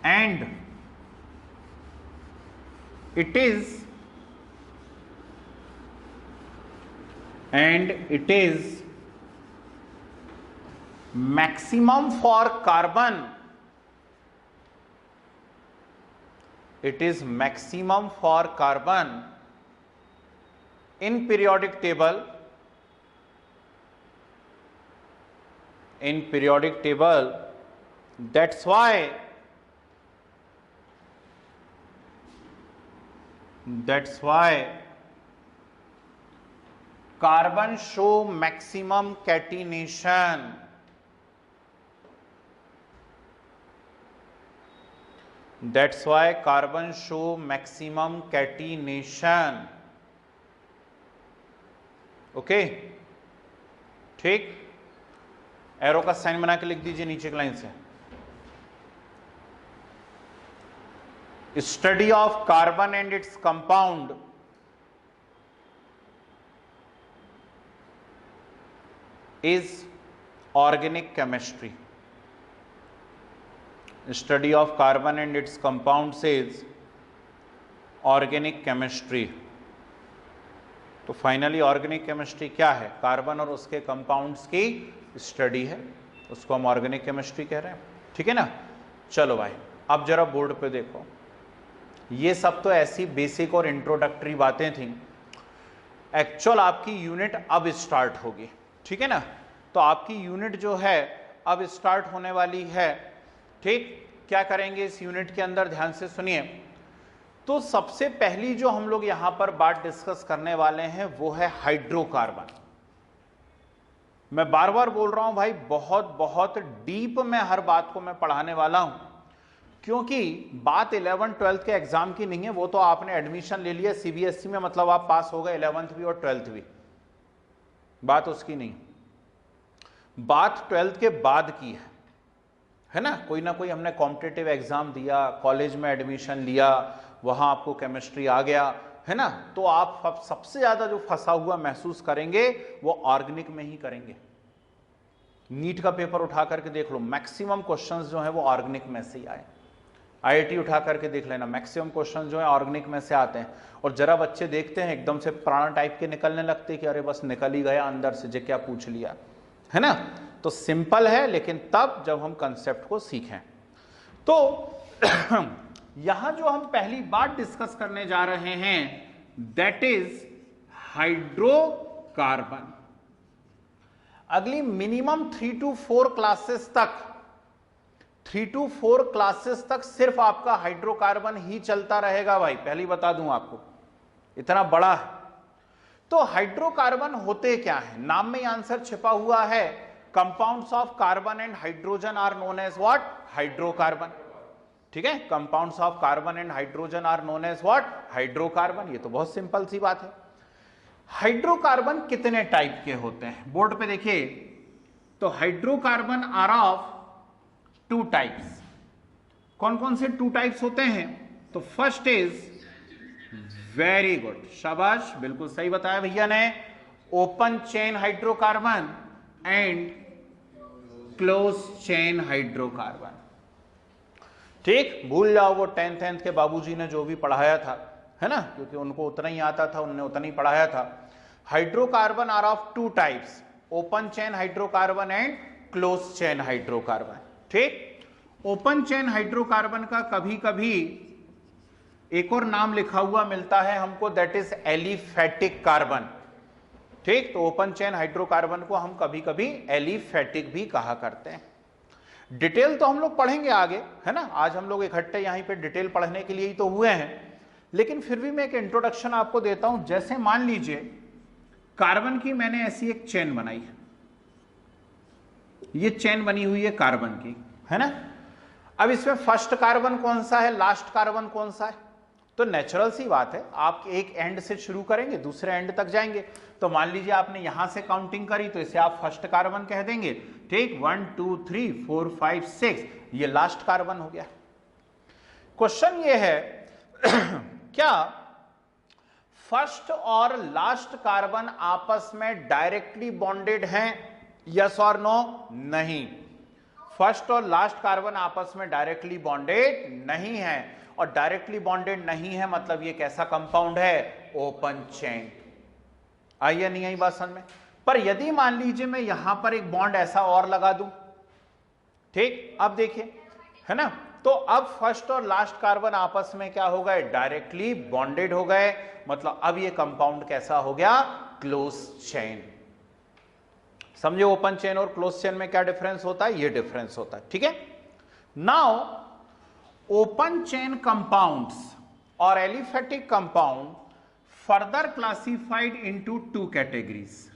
and it is maximum for carbon, it is maximum for carbon in periodic table, that's why carbon show maximum catenation, that's why carbon show maximum catenation। Okay, ठीक। एरो का साइन बना के लिख दीजिए नीचे की लाइन से। Study of carbon and its compound is organic chemistry। Study of carbon and its compounds is organic chemistry। तो फाइनली ऑर्गेनिक केमिस्ट्री क्या है? कार्बन और उसके कंपाउंड्स की स्टडी है, उसको हम ऑर्गेनिक केमिस्ट्री कह रहे हैं। ठीक है ना? चलो भाई, अब जरा बोर्ड पे देखो, ये सब तो ऐसी बेसिक और इंट्रोडक्टरी बातें थी। एक्चुअल आपकी यूनिट अब स्टार्ट होगी। ठीक है ना? तो आपकी यूनिट जो है अब स्टार्ट होने वाली है। ठीक, क्या करेंगे इस यूनिट के अंदर, ध्यान से सुनिए। तो सबसे पहली जो हम लोग यहां पर बात डिस्कस करने वाले हैं वो है हाइड्रोकार्बन। मैं बार बार बोल रहा हूं भाई, बहुत बहुत डीप में हर बात को मैं पढ़ाने वाला हूं, क्योंकि बात 11th 12th के एग्जाम की नहीं है। वो तो आपने एडमिशन ले लिया सीबीएसई में, मतलब आप पास हो गए 11th भी और 12th भी, बात उसकी नहीं। बात 12th के बाद की है ना? कोई ना कोई हमने कॉम्पिटिटिव एग्जाम दिया, कॉलेज में एडमिशन लिया, वहां आपको केमिस्ट्री आ गया, है ना? तो आप सबसे ज्यादा जो फंसा हुआ महसूस करेंगे वो ऑर्गेनिक में ही करेंगे। नीट का पेपर उठा करके देख लो, मैक्सिमम क्वेश्चंस जो है वो ऑर्गेनिक में से ही आए। आईआईटी उठा करके देख लेना, मैक्सिमम क्वेश्चन जो है ऑर्गेनिक में से आते हैं। और जरा बच्चे देखते हैं एकदम से पुराना टाइप के निकलने लगते हैं कि अरे बस निकल ही गया अंदर से, जे क्या पूछ लिया, है ना? तो सिंपल है, लेकिन तब जब हम कंसेप्ट को सीखें। तो यहां जो हम पहली बात डिस्कस करने जा रहे हैं दैट इज हाइड्रोकार्बन। अगली मिनिमम 3 to 4 क्लासेस तक, 3 to 4 क्लासेस तक सिर्फ आपका हाइड्रोकार्बन ही चलता रहेगा भाई, पहली बता दूं आपको, इतना बड़ा है। तो हाइड्रोकार्बन होते क्या है? नाम में आंसर छिपा हुआ है। Compounds of carbon and hydrogen are known as what? Hydrocarbon. ठीक है, compounds of carbon and hydrogen are known as what? Hydrocarbon. ये तो बहुत सिंपल सी बात है। हाइड्रोकार्बन कितने टाइप के होते हैं? बोर्ड पे देखिए, तो हाइड्रोकार्बन आर ऑफ 2 टाइप्स। कौन कौन से 2 टाइप्स होते हैं? तो फर्स्ट इज, वेरी गुड, शाबाश, बिल्कुल सही बताया भैया ने, open chain hydrocarbon and close chain hydrocarbon. ठीक, भूल जाओ वो 10th के बाबूजी ने जो भी पढ़ाया था, है ना, क्योंकि उनको उतना ही आता था, उन्होंने उतना ही पढ़ाया था। Hydrocarbon are of 2 types, open chain hydrocarbon and close chain hydrocarbon. ठीक, ओपन चेन हाइड्रोकार्बन का कभी कभी एक और नाम लिखा हुआ मिलता है हमको, दैट इज एलिफेटिक कार्बन। ठीक, तो ओपन चेन हाइड्रोकार्बन को हम कभी कभी एलिफेटिक भी कहा करते हैं। डिटेल तो हम लोग पढ़ेंगे आगे, है ना? आज हम लोग इकट्ठे यहीं पे डिटेल पढ़ने के लिए ही तो हुए हैं, लेकिन फिर भी मैं एक इंट्रोडक्शन आपको देता हूं। जैसे मान लीजिए कार्बन की मैंने ऐसी एक चेन बनाई है, ये चेन बनी हुई है कार्बन की, है ना? अब इसमें फर्स्ट कार्बन कौन सा है, लास्ट कार्बन कौन सा है? तो नेचुरल सी बात है, आप एक एंड से शुरू करेंगे, दूसरे एंड तक जाएंगे। तो मान लीजिए आपने यहां से काउंटिंग करी, तो इसे आप फर्स्ट कार्बन कह देंगे। ठीक, 1 2 3 4 5 6, ये लास्ट कार्बन हो गया। क्वेश्चन ये है क्या फर्स्ट और लास्ट कार्बन आपस में डायरेक्टली बॉन्डेड हैं? यस और नो? नहीं, फर्स्ट और लास्ट कार्बन आपस में डायरेक्टली बॉन्डेड नहीं है। और डायरेक्टली बॉन्डेड नहीं है मतलब ये कैसा कंपाउंड है? Open chain. आई या नहीं आई बात समझ में? पर यदि मान लीजिए मैं यहां पर एक बॉन्ड ऐसा और लगा दूं, ठीक, अब देखिए, है ना? तो अब फर्स्ट और लास्ट कार्बन आपस में क्या हो गए? डायरेक्टली बॉन्डेड हो गए, मतलब अब ये कंपाउंड कैसा हो गया? Close chain. समझे ओपन चेन और क्लोज चेन में क्या डिफरेंस होता है? ये डिफरेंस होता है। ठीक है, नाउ ओपन चेन कंपाउंड्स और aliphatic compound further classified into 2 categories.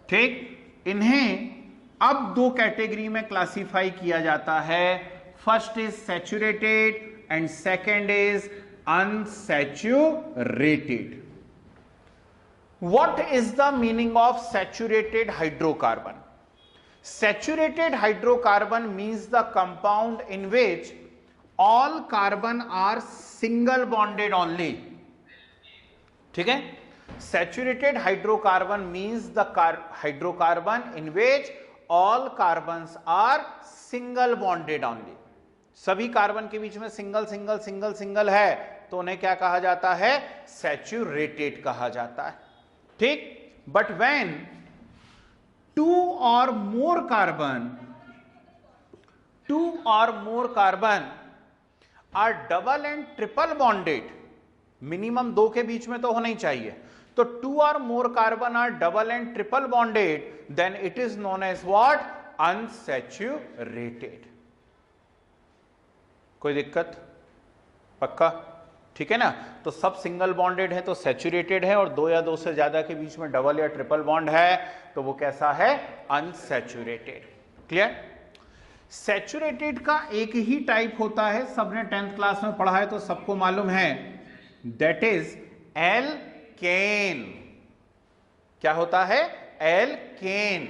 ठीक, इन्हें अब 2 कैटेगरी में क्लासिफाई किया जाता है। First is saturated and second is unsaturated. What is the meaning of saturated hydrocarbon? Saturated hydrocarbon means the compound in which all carbon are single bonded only. ठीक है, saturated hydrocarbon means the hydrocarbon in which all carbons are single bonded only. सभी कार्बन के बीच में सिंगल सिंगल सिंगल सिंगल है, तो उन्हें क्या कहा जाता है? सैचुरेटेड कहा जाता है। ठीक, but when 2 or more carbon are double and triple bonded, minimum 2 के बीच में तो होना ही चाहिए, तो 2 or more carbon are double and triple bonded, then it is known as what? Unsaturated। कोई दिक्कत? पक्का? ठीक है ना? तो सब सिंगल बॉन्डेड है तो सैचुरेटेड है, और 2 या 2 से ज्यादा के बीच में डबल या ट्रिपल बॉन्ड है तो वो कैसा है? अनसैचुरेटेड। क्लियर? सैचुरेटेड का एक ही टाइप होता है, सबने 10th क्लास में पढ़ा है तो सबको मालूम है, दैट इज एल्केन। क्या होता है? एल्केन।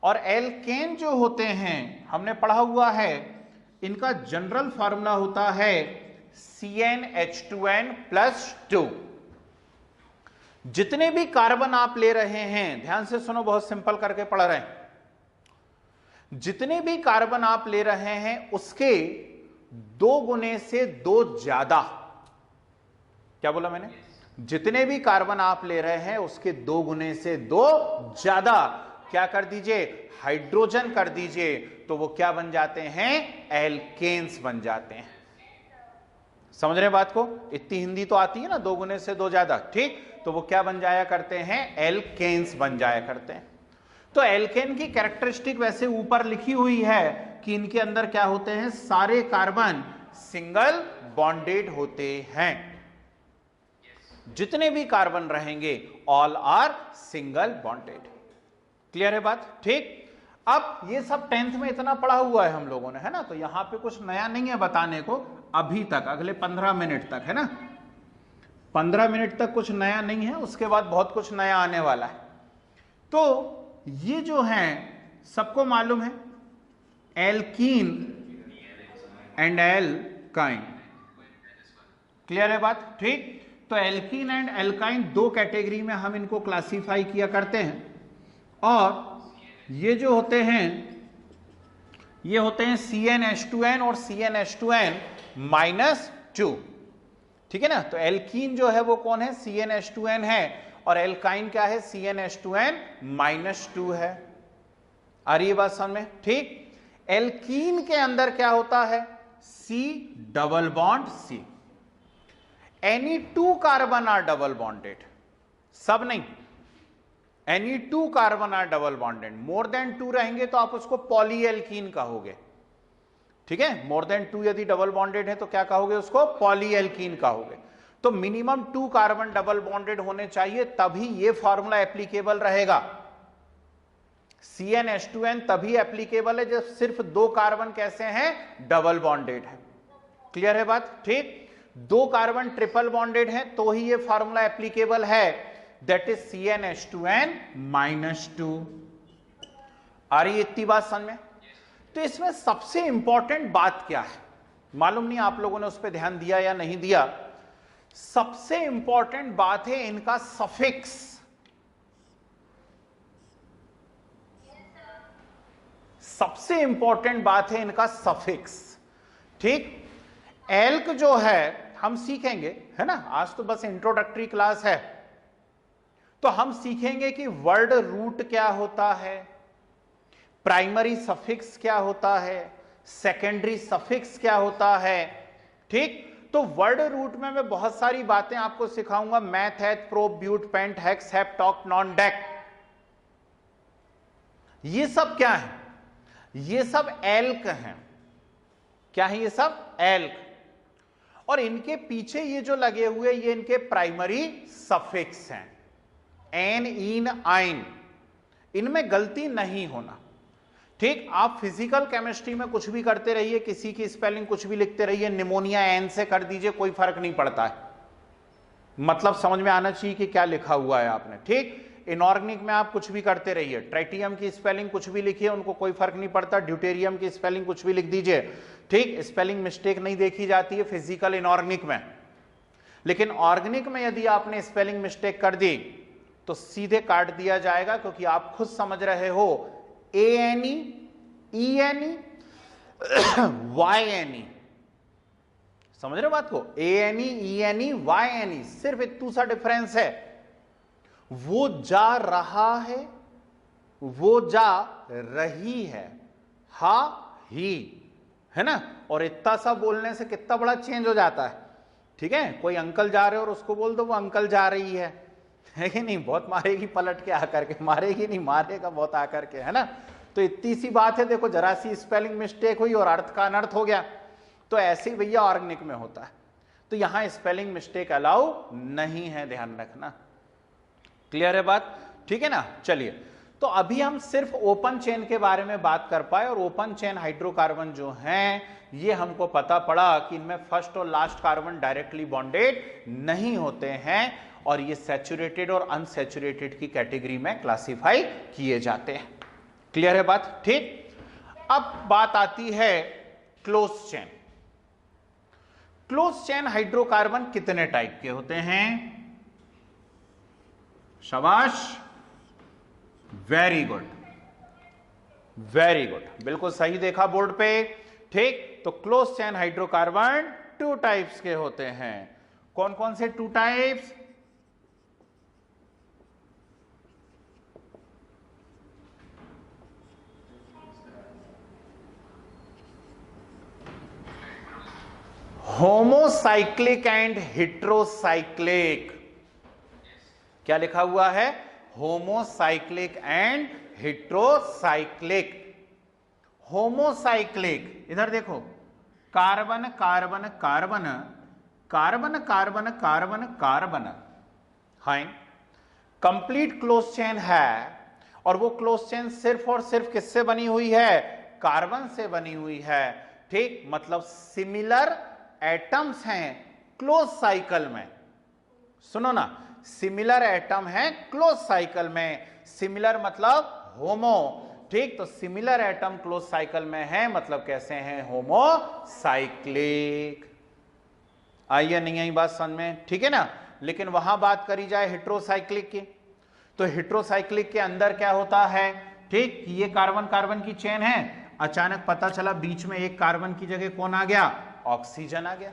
और एल्केन जो होते हैं हमने पढ़ा हुआ है, इनका जनरल फार्मूला होता है CnH2n+2। जितने भी कार्बन आप ले रहे हैं, ध्यान से सुनो, बहुत सिंपल करके पढ़ रहे हैं, जितने भी कार्बन आप ले रहे हैं उसके 2 गुने से 2 ज्यादा, क्या बोला मैंने? जितने भी कार्बन आप ले रहे हैं उसके 2 गुने से 2 ज्यादा क्या कर दीजिए? हाइड्रोजन कर दीजिए, तो वो क्या बन जाते हैं? एल्केन्स बन जाते हैं। समझ रहे बात को? इतनी हिंदी तो आती है ना, 2 गुने से 2 ज्यादा, ठीक? तो वो क्या बन जाया करते हैं? एल्केन्स बन जाया करते हैं। तो एल्केन की कैरेक्टरिस्टिक वैसे ऊपर लिखी हुई है कि इनके अंदर क्या होते हैं? सारे कार्बन सिंगल बॉन्डेड होते हैं। जितने भी कार्बन रहेंगे all are single bonded. Clear है बात? ठीक। अब ये सब 10th में इतना पढ़ा हुआ है हम लोगों ने, है ना, तो यहां पे कुछ नया नहीं है बताने को अभी तक, अगले 15 मिनट तक, है ना, 15 मिनट तक कुछ नया नहीं है, उसके बाद बहुत कुछ नया आने वाला है। तो ये जो है सबको मालूम है, एल्कीन एंड एल्काइन। क्लियर है बात? ठीक। तो एल्कीन एंड एल्काइन 2 कैटेगरी में हम इनको क्लासिफाई किया करते हैं, और ये जो होते हैं ये होते हैं CnH2n और CnH2n-2। ठीक है ना? तो एल्कीन जो है वो कौन है? CnH2n है, और एल्काइन क्या है? CnH2n-2 है। आ रही है बात समझ में? ठीक। एल्कीन के अंदर क्या होता है? C double bond C। Any 2 carbon are double bonded, सब नहीं, any 2 carbon are double bonded. More than 2 रहेंगे तो आप उसको पॉलीएल्कीन कहोगे। ठीक है? मोर देन 2 यदि डबल बॉन्डेड है तो क्या कहोगे? उसको पॉलीएल्कीन कहोगे। तो मिनिमम 2 कार्बन डबल बॉन्डेड होने चाहिए, तभी ये फॉर्मूला एप्लीकेबल रहेगा। CnH2n तभी एप्लीकेबल है जब सिर्फ 2 कार्बन कैसे हैं? डबल बॉन्डेड है। क्लियर है बात? ठीक। 2 कार्बन ट्रिपल बॉन्डेड है तो ही ये फॉर्मूला एप्लीकेबल है, दैट इज CnH2n-2। आ रही है इतनी बात समझ में? तो इसमें सबसे इंपॉर्टेंट बात क्या है? मालूम नहीं आप लोगों ने उस पर ध्यान दिया या नहीं दिया। सबसे इंपॉर्टेंट बात है इनका सफिक्स। सबसे इंपॉर्टेंट बात है इनका सफिक्स। ठीक। एल्क जो है हम सीखेंगे, है ना, आज तो बस इंट्रोडक्टरी क्लास है, तो हम सीखेंगे कि वर्ड रूट क्या होता है, प्राइमरी सफिक्स क्या होता है, सेकेंडरी सफिक्स क्या होता है। ठीक। तो वर्ड रूट में मैं बहुत सारी बातें आपको सिखाऊंगा, meth, eth, prop, but, pent, hex, hep, टॉक, नॉन, डेक। ये सब क्या है? ये सब एल्क हैं। क्या है ये सब? एल्क। और इनके पीछे ये जो लगे हुए ये इनके प्राइमरी सफिक्स हैं, एन, इन, आइन। इनमें गलती नहीं होना। ठीक। आप फिजिकल केमिस्ट्री में कुछ भी करते रहिए, किसी की स्पेलिंग कुछ भी लिखते रहिए, निमोनिया एन से कर दीजिए, कोई फर्क नहीं पड़ता है, मतलब समझ में आना चाहिए कि क्या लिखा हुआ है आपने। ठीक। इनऑर्गेनिक में आप कुछ भी करते रहिए, ट्राइटियम की स्पेलिंग कुछ भी लिखिए, उनको कोई फर्क नहीं पड़ता, ड्यूटेरियम की स्पेलिंग कुछ भी लिख दीजिए। ठीक। स्पेलिंग मिस्टेक नहीं देखी जाती है फिजिकल इनऑर्गेनिक में, लेकिन ऑर्गेनिक में यदि आपने स्पेलिंग मिस्टेक कर दी तो सीधे काट दिया जाएगा, क्योंकि आप खुद समझ रहे हो ANE, ENE, YNE, समझ रहे हो बात को? ANE, ENE, YNE, सिर्फ इतना सा डिफरेंस है। वो जा रहा है, वो जा रही है, हा ही, है ना? और इतना सा बोलने से कितना बड़ा चेंज हो जाता है। ठीक है, कोई अंकल जा रहे हो और उसको बोल दो वो अंकल जा रही है कि नहीं? बहुत मारेगी पलट के आकर के, मारेगी नहीं, मारेगा बहुत आकर के, है ना? तो इतनी सी बात है, देखो जरा सी स्पेलिंग मिस्टेक हुई और अर्थ का अनर्थ हो गया। तो ऐसे ही भैया ऑर्गेनिक में होता है। तो यहां स्पेलिंग मिस्टेक अलाउ नहीं है, ध्यान रखना। क्लियर है बात? ठीक है ना? चलिए, तो अभी हम सिर्फ ओपन चेन के बारे में बात कर पाए, और ओपन चेन हाइड्रोकार्बन जो हैं ये हमको पता पड़ा कि इनमें फर्स्ट और लास्ट कार्बन डायरेक्टली बॉन्डेड नहीं होते हैं, और ये सैचुरेटेड और अनसैचुरेटेड की कैटेगरी में क्लासिफाई किए जाते हैं। क्लियर है बात? ठीक। अब बात आती है close chain. Close chain hydrocarbon कितने टाइप के होते हैं? शाबाश, वेरी गुड, वेरी गुड, बिल्कुल सही देखा बोर्ड पे। ठीक, तो क्लोज चेन हाइड्रोकार्बन 2 टाइप्स के होते हैं। कौन कौन से 2 टाइप्स? Homocyclic and heterocyclic. क्या लिखा हुआ है? Homocyclic and heterocyclic. होमोसाइक्लिक, इधर देखो, carbon carbon carbon, carbon carbon carbon carbon, हां, कंप्लीट क्लोज चेन है, और वो क्लोज चेन सिर्फ और सिर्फ किससे बनी हुई है? कार्बन से बनी हुई है। ठीक, मतलब सिमिलर एटम्स हैं क्लोज साइकिल में। सुनो ना, सिमिलर एटम है क्लोज साइकिल में। सिमिलर मतलब होमो। ठीक, तो सिमिलर एटम क्लोज साइकिल में है, मतलब कैसे हैं? होमोसाइक्लिक। आइए, नहीं आई बात समझ में? ठीक है ना? लेकिन वहां बात करी जाए हेट्रोसाइक्लिक की, तो हेट्रोसाइक्लिक के अंदर क्या होता है? ठीक, ये कार्बन कार्बन की चेन है, अचानक पता चला बीच में एक कार्बन की जगह कौन आ गया? ऑक्सीजन आ गया,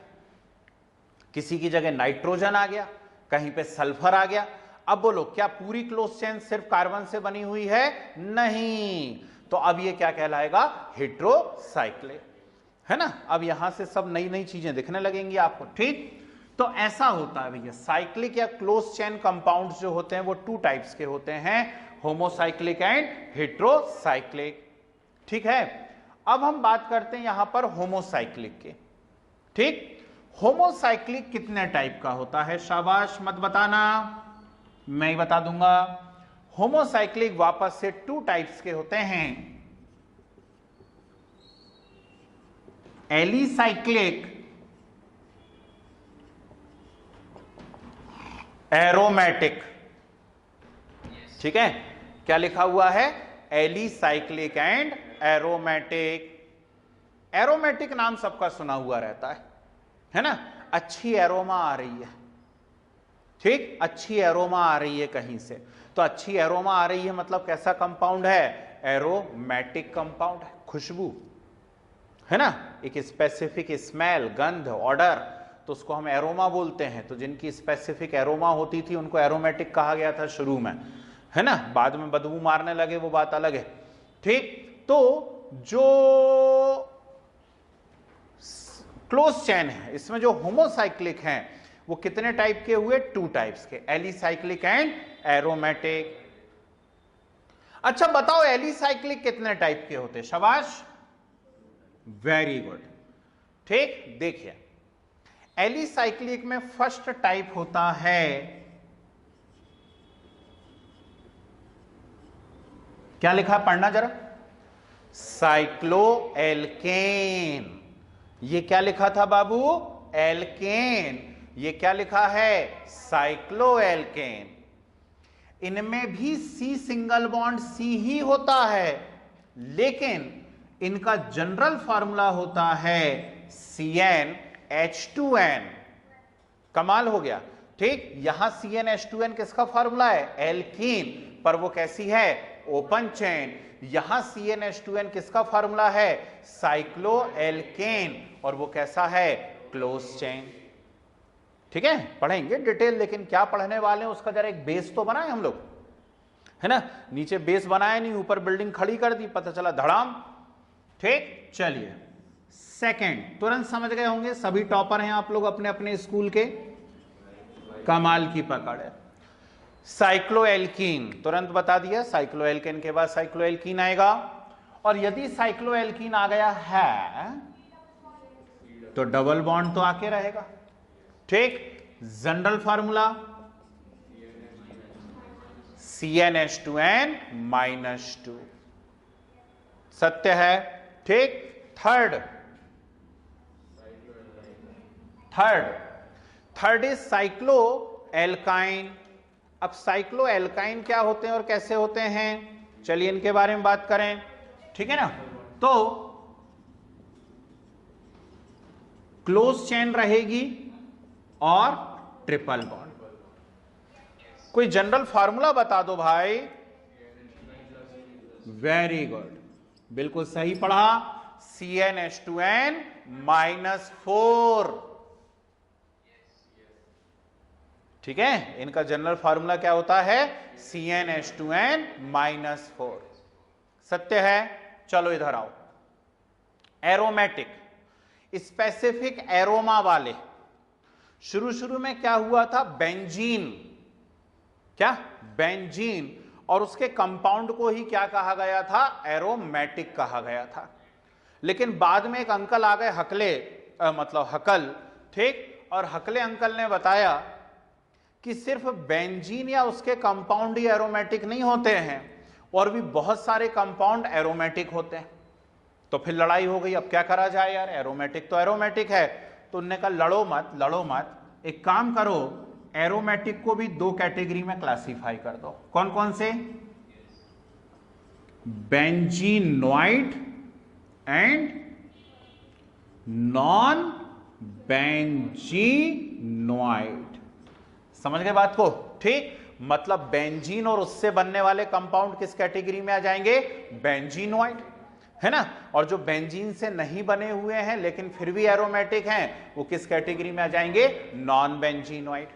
किसी की जगह नाइट्रोजन आ गया, कहीं पे सल्फर आ गया। अब बोलो, क्या पूरी क्लोज चेन सिर्फ कार्बन से बनी हुई है? नहीं। तो अब ये क्या कहलाएगा? हेट्रोसाइक्लिक, है ना? अब यहां से सब नई नई चीजें दिखने लगेंगी आपको। ठीक, तो ऐसा होता है भैया, साइक्लिक या क्लोज चेन कंपाउंड्स जो होते हैं वो 2 टाइप्स के होते हैं, होमोसाइक्लिक एंड हेट्रोसाइक्लिक। ठीक है, अब हम बात करते हैं यहां पर होमोसाइक्लिक की। ठीक, होमोसाइक्लिक कितने टाइप का होता है? शाबाश, मत बताना, मैं ही बता दूंगा। होमोसाइक्लिक वापस से 2 टाइप्स के होते हैं, एलिसाइक्लिक, एरोमेटिक। ठीक है, क्या लिखा हुआ है? Alicyclic and aromatic. एरोमेटिक नाम सबका सुना हुआ रहता है ना? अच्छी एरोमा आ रही है। ठीक, अच्छी एरोमा आ रही है कहीं से, तो अच्छी एरोमा आ रही है मतलब कैसा कंपाउंड है? एरोमेटिक कंपाउंड है, खुशबू, है ना? एक स्पेसिफिक स्मेल, गंध, ऑर्डर, तो उसको हम एरोमा बोलते हैं। तो जिनकी स्पेसिफिक एरोमा होती थी उनको एरोमेटिक कहा गया था शुरू में, है ना? बाद में बदबू मारने लगे, वो बात अलग है। ठीक, तो जो क्लोज चेन है इसमें जो होमोसाइक्लिक हैं वो कितने टाइप के हुए? 2 टाइप्स के, एलिसाइक्लिक एंड एरोमेटिक। अच्छा बताओ, एलिसाइक्लिक कितने टाइप के होते? शाबाश, वेरी गुड। ठीक, देखिए, एलिसाइक्लिक में फर्स्ट टाइप होता है, क्या लिखा पढ़ना जरा? साइक्लोएल्केन। ये क्या लिखा था बाबू? एल्केन। ये क्या लिखा है? साइक्लोएल्केन। इनमें भी सी सिंगल बॉन्ड सी ही होता है, लेकिन इनका जनरल फार्मूला होता है CnH2n। कमाल हो गया। ठीक, यहां CnH2n किसका फार्मूला है? एल्कीन, पर वो कैसी है? Open chain. यहां CnH2n किसका फार्मूला है? साइक्लोएल्केन, और वो कैसा है? Close chain. ठीक है, पढ़ेंगे डिटेल, लेकिन क्या पढ़ने वाले हैं उसका जरा एक बेस तो बनाए हम लोग, है ना। नीचे बेस बनाया नहीं, ऊपर बिल्डिंग खड़ी कर दी, पता चला धड़ाम। ठीक, चलिए सेकंड, तुरंत समझ गए होंगे, सभी टॉपर हैं आप लोग अपने अपने स्कूल के, कमाल की पकड़ है। साइक्लोएल्कीन, तुरंत बता दिया, साइक्लोएल्केन के बाद साइक्लोएल्कीन आएगा, और यदि साइक्लोएल्कीन आ गया है तो डबल बॉन्ड तो आके रहेगा। ठीक, जनरल फार्मूला CnH2n -2, सत्य है। ठीक, थर्ड इज साइक्लो एल्काइन। अब साइक्लो एल्काइन क्या होते हैं और कैसे होते हैं, चलिए इनके बारे में बात करें। ठीक है ना, तो क्लोज चेन रहेगी और ट्रिपल बॉन्ड। कोई जनरल फार्मूला बता दो भाई। वेरी गुड, बिल्कुल सही पढ़ा, CnH2n -4। ठीक है, इनका जनरल फार्मूला क्या होता है, CnH2n -4, सत्य है। चलो इधर आओ, एरोमेटिक स्पेसिफिक एरोमा वाले, शुरू में क्या हुआ था, बेंजीन, क्या बेंजीन, और उसके कंपाउंड को ही क्या कहा गया था, एरोमेटिक कहा गया था। लेकिन बाद में एक अंकल आ गए, मतलब हकल, ठीक, और हकले अंकल ने बताया कि सिर्फ बेंजीन या उसके कंपाउंड ही एरोमेटिक नहीं होते हैं, और भी बहुत सारे कंपाउंड एरोमेटिक होते हैं। तो फिर लड़ाई हो गई, अब क्या करा जाए यार, एरोमेटिक तो एरोमेटिक है। तो उन्होंने कहा लड़ो मत, एक काम करो, एरोमेटिक को भी दो कैटेगरी में क्लासिफाई कर दो। कौन कौन से, बेंजीनोइड एंड नॉन बेंजीनोइड। समझ गए बात को, ठीक, मतलब बेंजीन और उससे बनने वाले कंपाउंड किस कैटेगरी में आ जाएंगे, बेंजीनोइड, है ना। और जो बेंजीन से नहीं बने हुए हैं लेकिन फिर भी एरोमेटिक हैं, वो किस कैटेगरी में आ जाएंगे, नॉन बेंजीनोइड,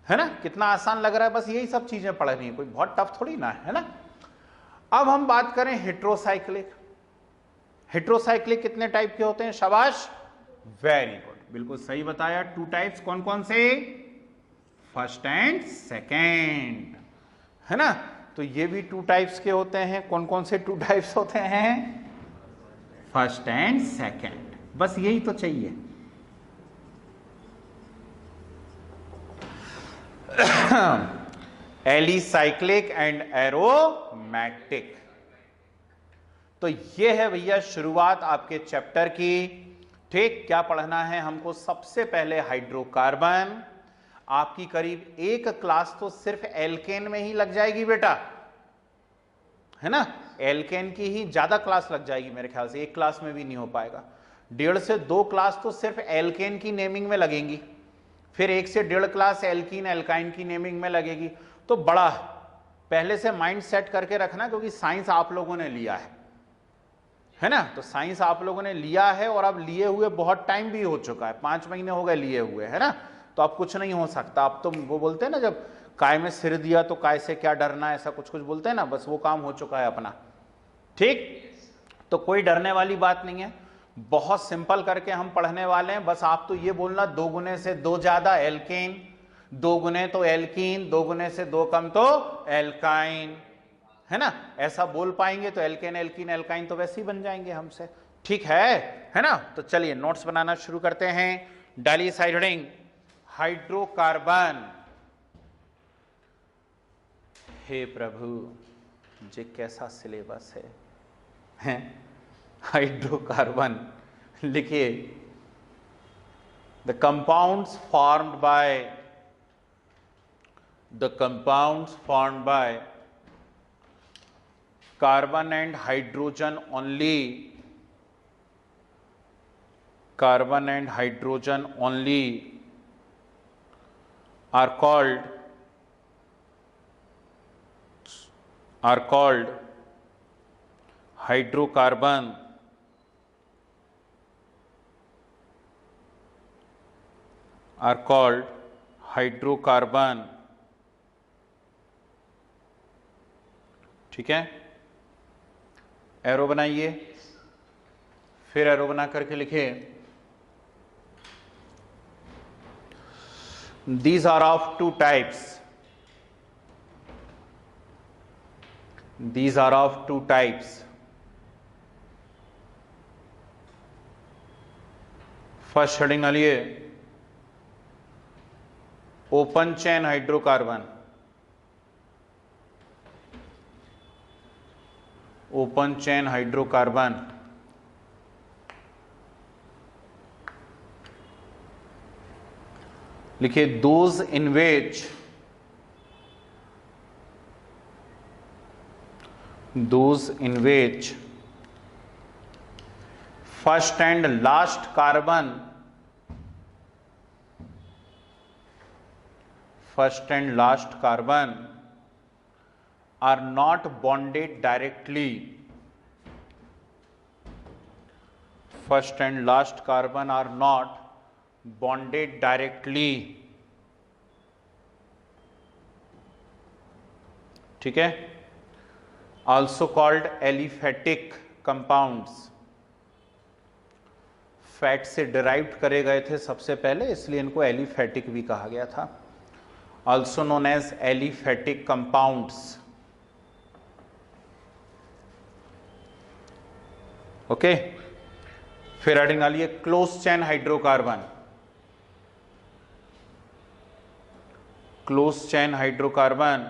है ना। कितना आसान लग रहा है, बस यही सब चीजें पढ़नी है, कोई बहुत टफ थोड़ी ना है ना। अब हम बात करें हेट्रोसाइक्लिक। हेट्रोसाइक्लिक कितने टाइप के होते हैं, शाबाश, वेरी गुड, बिल्कुल सही बताया, 2 टाइप्स। कौन कौन से, फर्स्ट एंड सेकेंड, है ना। तो ये भी 2 टाइप्स के होते हैं। कौन कौन से 2 टाइप्स होते हैं, फर्स्ट एंड सेकेंड, बस यही तो चाहिए। Alicyclic and aromatic. तो ये है भैया शुरुआत आपके चैप्टर की। ठीक, क्या पढ़ना है हमको, सबसे पहले हाइड्रोकार्बन। आपकी करीब एक क्लास तो सिर्फ एल्केन में ही लग जाएगी बेटा, है ना। एल्केन की ही ज्यादा क्लास लग जाएगी मेरे ख्याल से, एक क्लास में भी नहीं हो पाएगा। 1.5 से 2 क्लास तो सिर्फ एल्केन की नेमिंग में लगेंगी, फिर 1 से 1.5 क्लास एल्कीन एल्काइन की नेमिंग में लगेगी। तो बड़ा पहले से माइंड सेट करके रखना, क्योंकि साइंस आप लोगों ने लिया है ना। तो साइंस आप लोगों ने लिया है, और अब लिए हुए बहुत टाइम भी हो चुका है, 5 महीने हो गए लिए हुए, है ना। तो अब कुछ नहीं हो सकता। अब तो वो बोलते हैं ना, जब काय में सिर दिया तो काय से क्या डरना, ऐसा कुछ कुछ बोलते हैं ना, बस वो काम हो चुका है अपना। ठीक, तो कोई डरने वाली बात नहीं है, बहुत सिंपल करके हम पढ़ने वाले हैं। बस आप तो ये बोलना 2 गुने से 2 ज्यादा एल्केन, 2 गुने तो एल्कीन, 2 गुने से 2 कम तो एल्काइन, है ना। ऐसा बोल पाएंगे तो एल्केन एल्कीन एल्काइन तो वैसे ही बन जाएंगे हमसे। ठीक है ना। तो चलिए नोट्स बनाना शुरू करते हैं। डाइसाइडिंग हाइड्रोकार्बन, हे प्रभु ये कैसा सिलेबस है? हाइड्रोकार्बन लिखिए, the compounds formed by carbon and hydrogen only, are called hydrocarbon, are called hydrocarbon. ठीक है, एरो बनाइए, फिर एरो बना करके लिखिए these are of two types, these are of two types। First heading डालिए open chain hydrocarbon, open chain hydrocarbon. लिखिए those in which, those in which first and last carbon, first and last carbon are not bonded directly, first and last carbon are not bonded directly। ठीक है, also called aliphatic compounds, fat से डिराइव्ड करे गए थे सबसे पहले, इसलिए इनको एलिफेटिक भी कहा गया था। also known as aliphatic compounds। Okay, फिर हेडिंग डालिए close chain hydrocarbon, close chain hydrocarbon.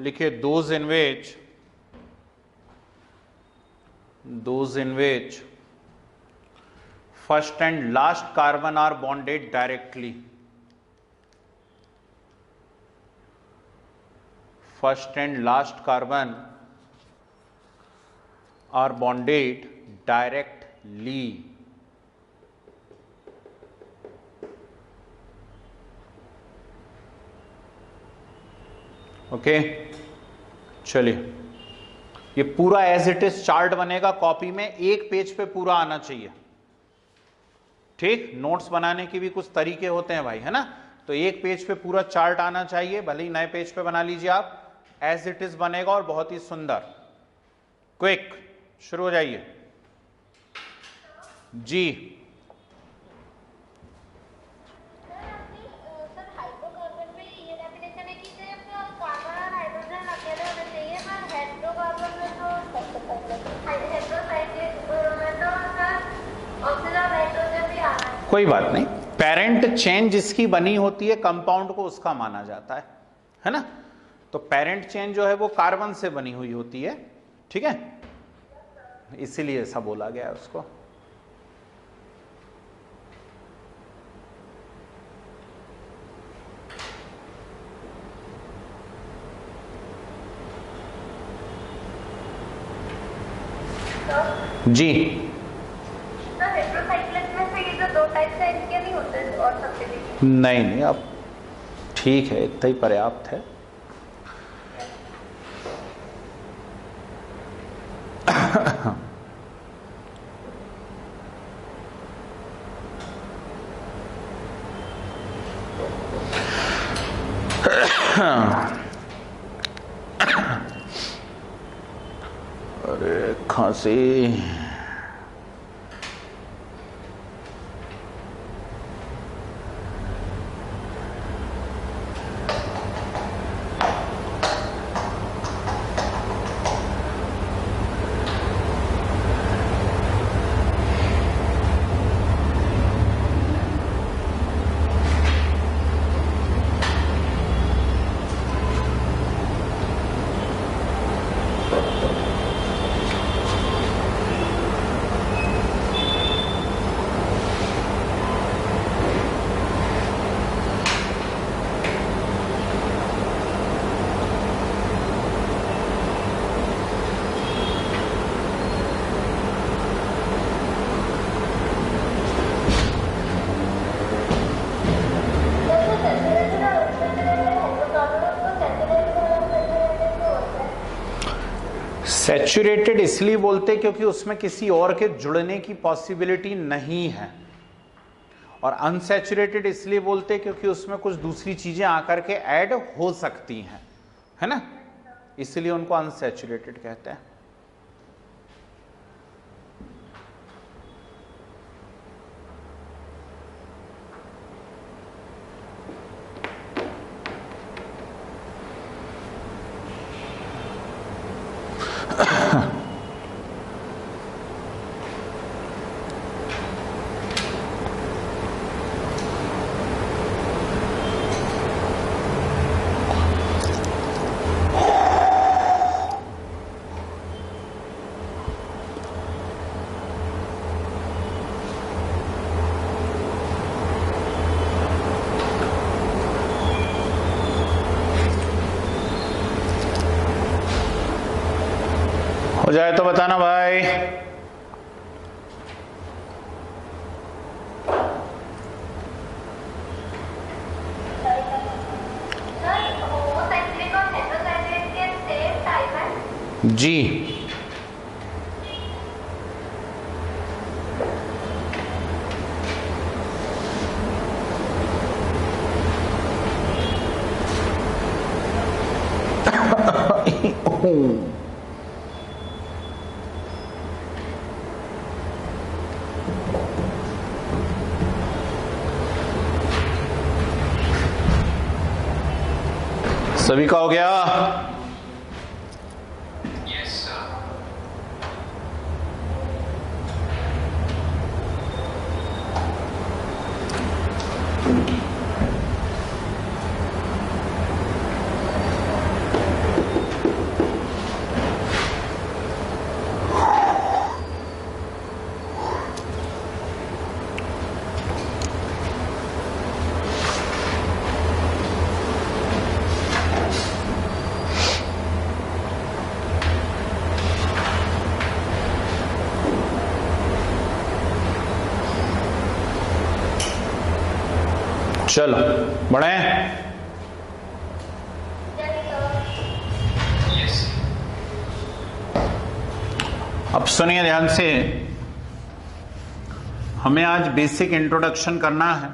लिखिए those in which, those in which first and last carbon are bonded directly, first and last carbon are bonded directly। Okay, चलिए ये पूरा एज इट इज चार्ट बनेगा कॉपी में, एक पेज पे पूरा आना चाहिए। ठीक, नोट्स बनाने के भी कुछ तरीके होते हैं भाई, है ना, तो एक पेज पे पूरा चार्ट आना चाहिए, भले ही नए पेज पे बना लीजिए आप, एज इट इज बनेगा और बहुत ही सुंदर। क्विक, शुरू हो जाइए जी। सर हाइड्रोकार्बन में ये डेफिनेशन है कि सिर्फ कार्बन और हाइड्रोजन अकेले होने चाहिए, पर हाइड्रोकार्बन में तो हाइड्रोसाइड में तो सर ऑक्सीजन और नाइट्रोजन भी आना है। कोई बात नहीं, पेरेंट चेन जिसकी बनी होती है कंपाउंड को उसका माना जाता है ना, तो पेरेंट चेन जो है वो कार्बन से बनी हुई होती है। ठीक है, इसीलिए ऐसा बोला गया है उसको। जी सर हेट्रोसाइक्लिक में से ये जो दो टाइप्स है इनके नहीं होते और सबसे भी नहीं नहीं, अब ठीक है, इतना ही पर्याप्त है। अरे खांसी, सैचुरेटेड इसलिए बोलते क्योंकि उसमें किसी और के जुड़ने की पॉसिबिलिटी नहीं है, और अनसैचुरेटेड इसलिए बोलते क्योंकि उसमें कुछ दूसरी चीजें आकर के ऐड हो सकती हैं, है ना, इसलिए उनको अनसैचुरेटेड कहते हैं। हो जाए तो बताना भाई। जी सभी का हो गया? Yes sir. चलो बढ़े। यस। अब सुनिए ध्यान से, हमें आज बेसिक इंट्रोडक्शन करना है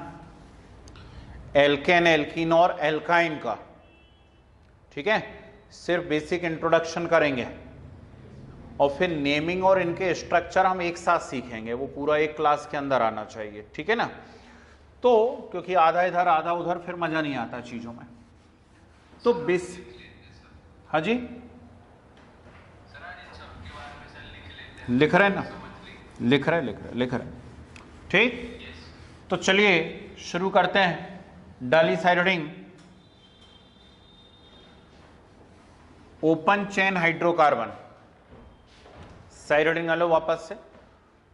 एल्केन, एल्कीन और एल्काइन का, ठीक है। सिर्फ बेसिक इंट्रोडक्शन करेंगे और फिर नेमिंग और इनके स्ट्रक्चर हम एक साथ सीखेंगे, वो पूरा एक क्लास के अंदर आना चाहिए, ठीक है ना। तो क्योंकि आधा इधर आधा उधर फिर मजा नहीं आता चीजों में, तो हाँ जी लिख रहे हैं ना, लिख रहे ठीक। तो चलिए शुरू करते हैं। डाइसाइडरिंग ओपन चेन हाइड्रोकार्बन, साइडरिंग लो वापस से,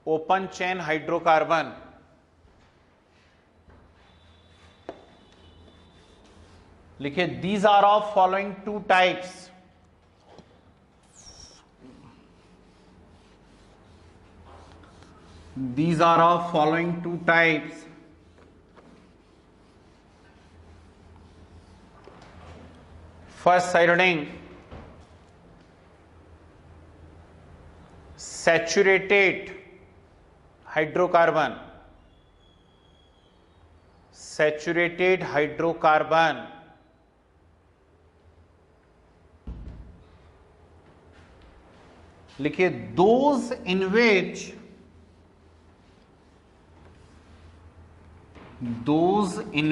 ओपन चेन हाइड्रोकार्बन लिखिए, these are of following two types, these are of following two types. First sidening, saturated hydrocarbon, saturated hydrocarbon लिखिए, those in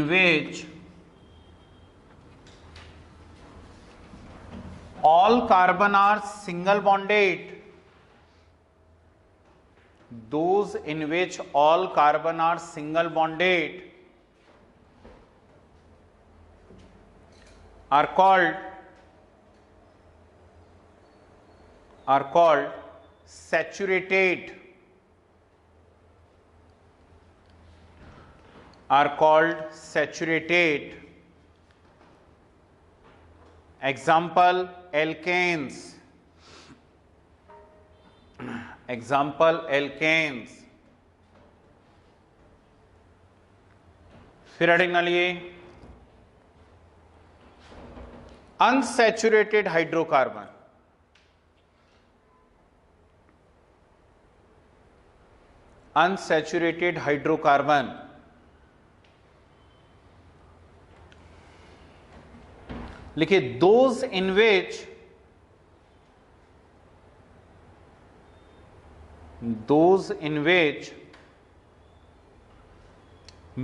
which all carbon are single bonded, those in which all carbon are single bonded are called saturated, are called saturated. Example, alkanes, example alkanes। फिर हेडिंग लिए अनसैचुरेटेड हाइड्रोकार्बन, अनसैचुरेटेड हाइड्रोकार्बन, लिखिए those in which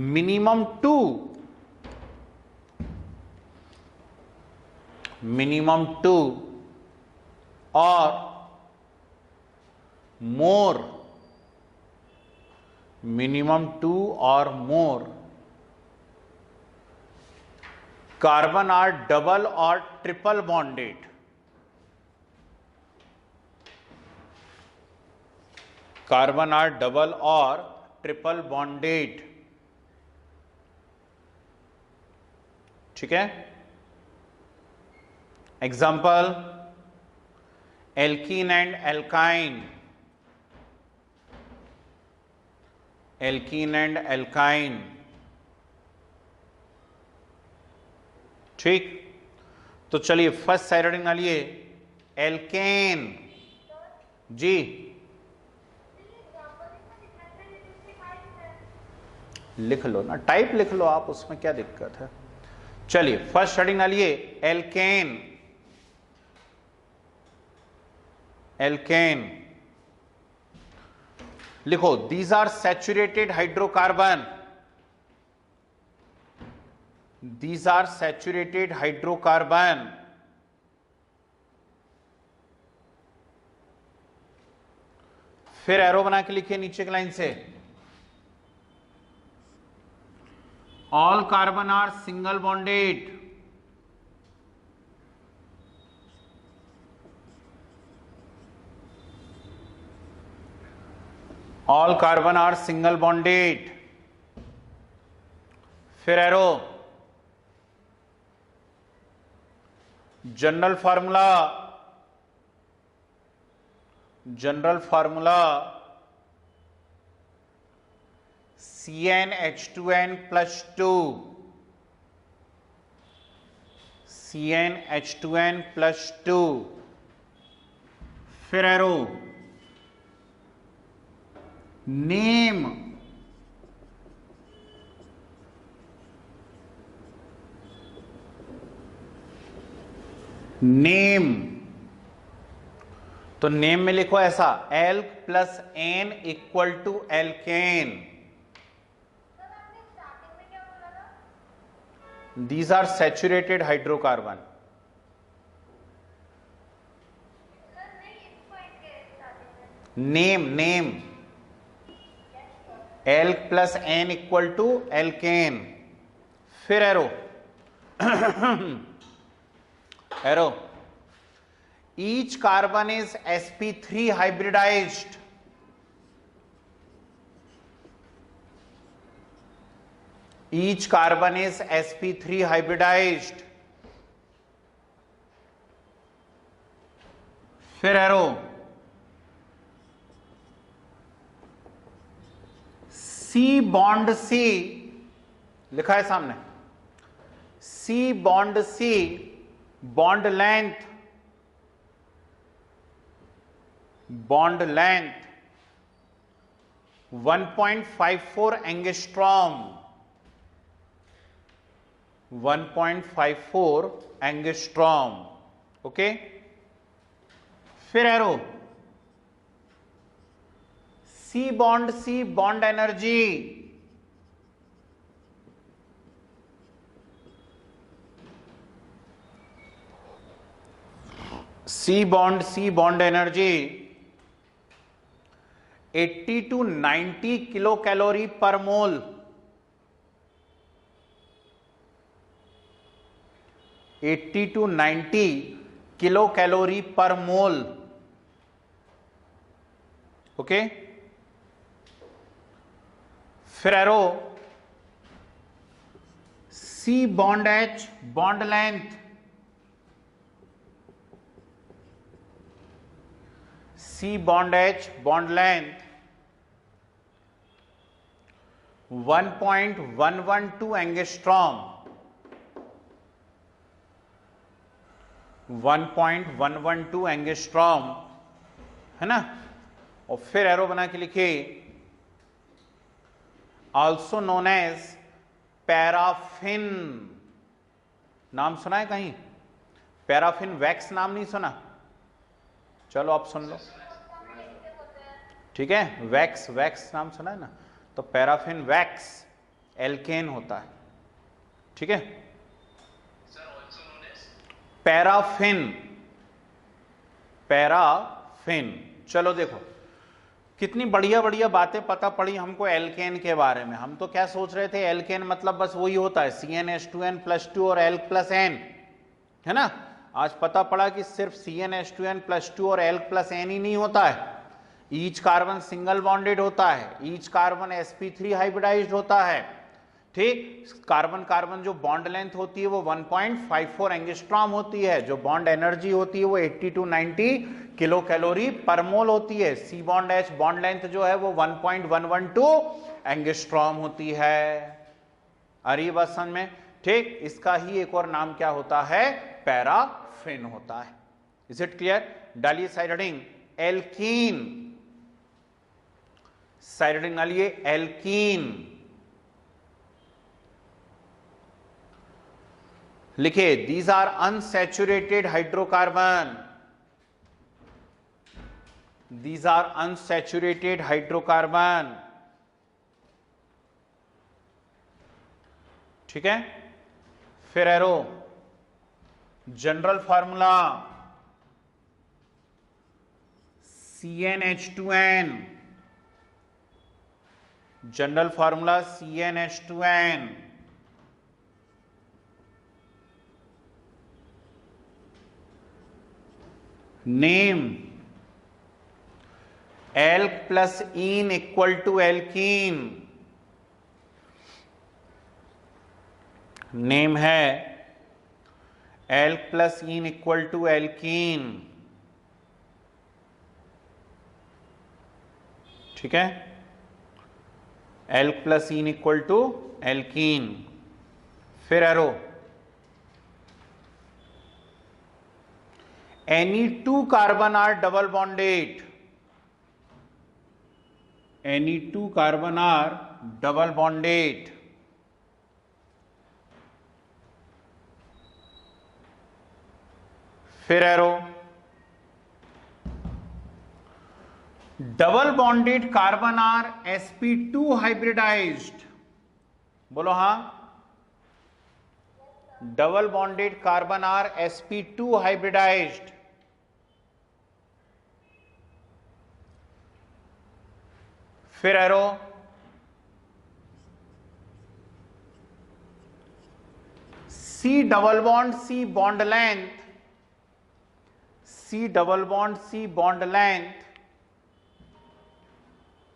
minimum 2 or more carbon are double or triple bonded. Carbon are double or triple bonded. ठीक है, example alkene and alkyne, alkene and alkyne, ठीक। तो चलिए फर्स्ट साइड हेडिंग डालिए एल्केन जी, लिख लो ना, टाइप लिख लो आप, उसमें क्या दिक्कत है। चलिए फर्स्ट हेडिंग डालिए एल्केन, एल्केन लिखो these are saturated hydrocarbon, these are saturated hydrocarbon. फिर एरो बना के लिखिए नीचे की लाइन से all carbon are single bonded, all carbon are single bonded। फिर arrow general formula CnH2n plus 2, CnH2n plus 2। फिर एरो नेम, नेम तो नेम में लिखो ऐसा alk plus ane equal to alkane. These are saturated hydrocarbon. Name Alk plus N equal to alkane। फिर arrow each carbon is sp3 hybridized, each carbon is sp3 hybridized। फिर एरो C बॉन्ड C लिखा है सामने, C bond C bond length 1.54 angstrom, 1.54 angstrom. Okay, फिर arrow C bond energy C bond energy 80 to 90 kilo calorie per mole, 80 to 90 kilo calorie per mole. Okay, फिर arrow C bond H bond length C bond H bond length 1.112 angstrom, 1.112 angstrom है ना। और फिर एरो बना के लिखिए ऑल्सो नोन एज पैराफिन। नाम सुना है कहीं? पैराफिन वैक्स नाम नहीं सुना? चलो आप सुन लो, ठीक है। वैक्स, वैक्स नाम सुना है ना? तो पैराफिन वैक्स एल्केन होता है, ठीक है। Paraffin, paraffin. चलो देखो कितनी बढ़िया बढ़िया बातें पता पड़ी हमको एल्केन के बारे में। हम तो क्या सोच रहे थे, एल्केन मतलब बस वही होता है CnH2n+2 और L+N, है ना। आज पता पड़ा कि सिर्फ CnH2n+2 और L+N ही नहीं होता है, ईच कार्बन सिंगल बॉन्डेड होता है, ईच कार्बन sp3 हाइब्रिडाइज्ड होता है, ठीक। कार्बन कार्बन जो बॉन्ड लेंथ होती है वो 1.54 एंगस्ट्रॉम होती है, जो बॉन्ड एनर्जी होती है वो 80 to 90 किलो कैलोरी पर मोल होती है। सी बॉन्ड एच बॉन्ड लेंथ जो है वो 1.112 एंगस्ट्रॉम होती है। अरे बात समझ में, ठीक। इसका ही एक और नाम क्या होता है, पैराफिन होता है। Is it clear? डालिए side heading alkene, side heading डालिए एल्कीन। लिखिए these are unsaturated hydrocarbon, these are unsaturated hydrocarbon, ठीक है। फिर arrow general formula CnH2n, general formula CnH2n। Name alk plus ene equal to alkene, name है alk plus ene equal to alkene, ठीक है। Alk plus ene equal to alkene. फिर arrow any two carbon are double bonded, any two carbon are double bonded, फिर arrow double bonded carbon are sp2 hybridized. बोलो हां, double bonded carbon are sp2 hybridized. फिर arrow C double bond C bond length, C double bond C bond length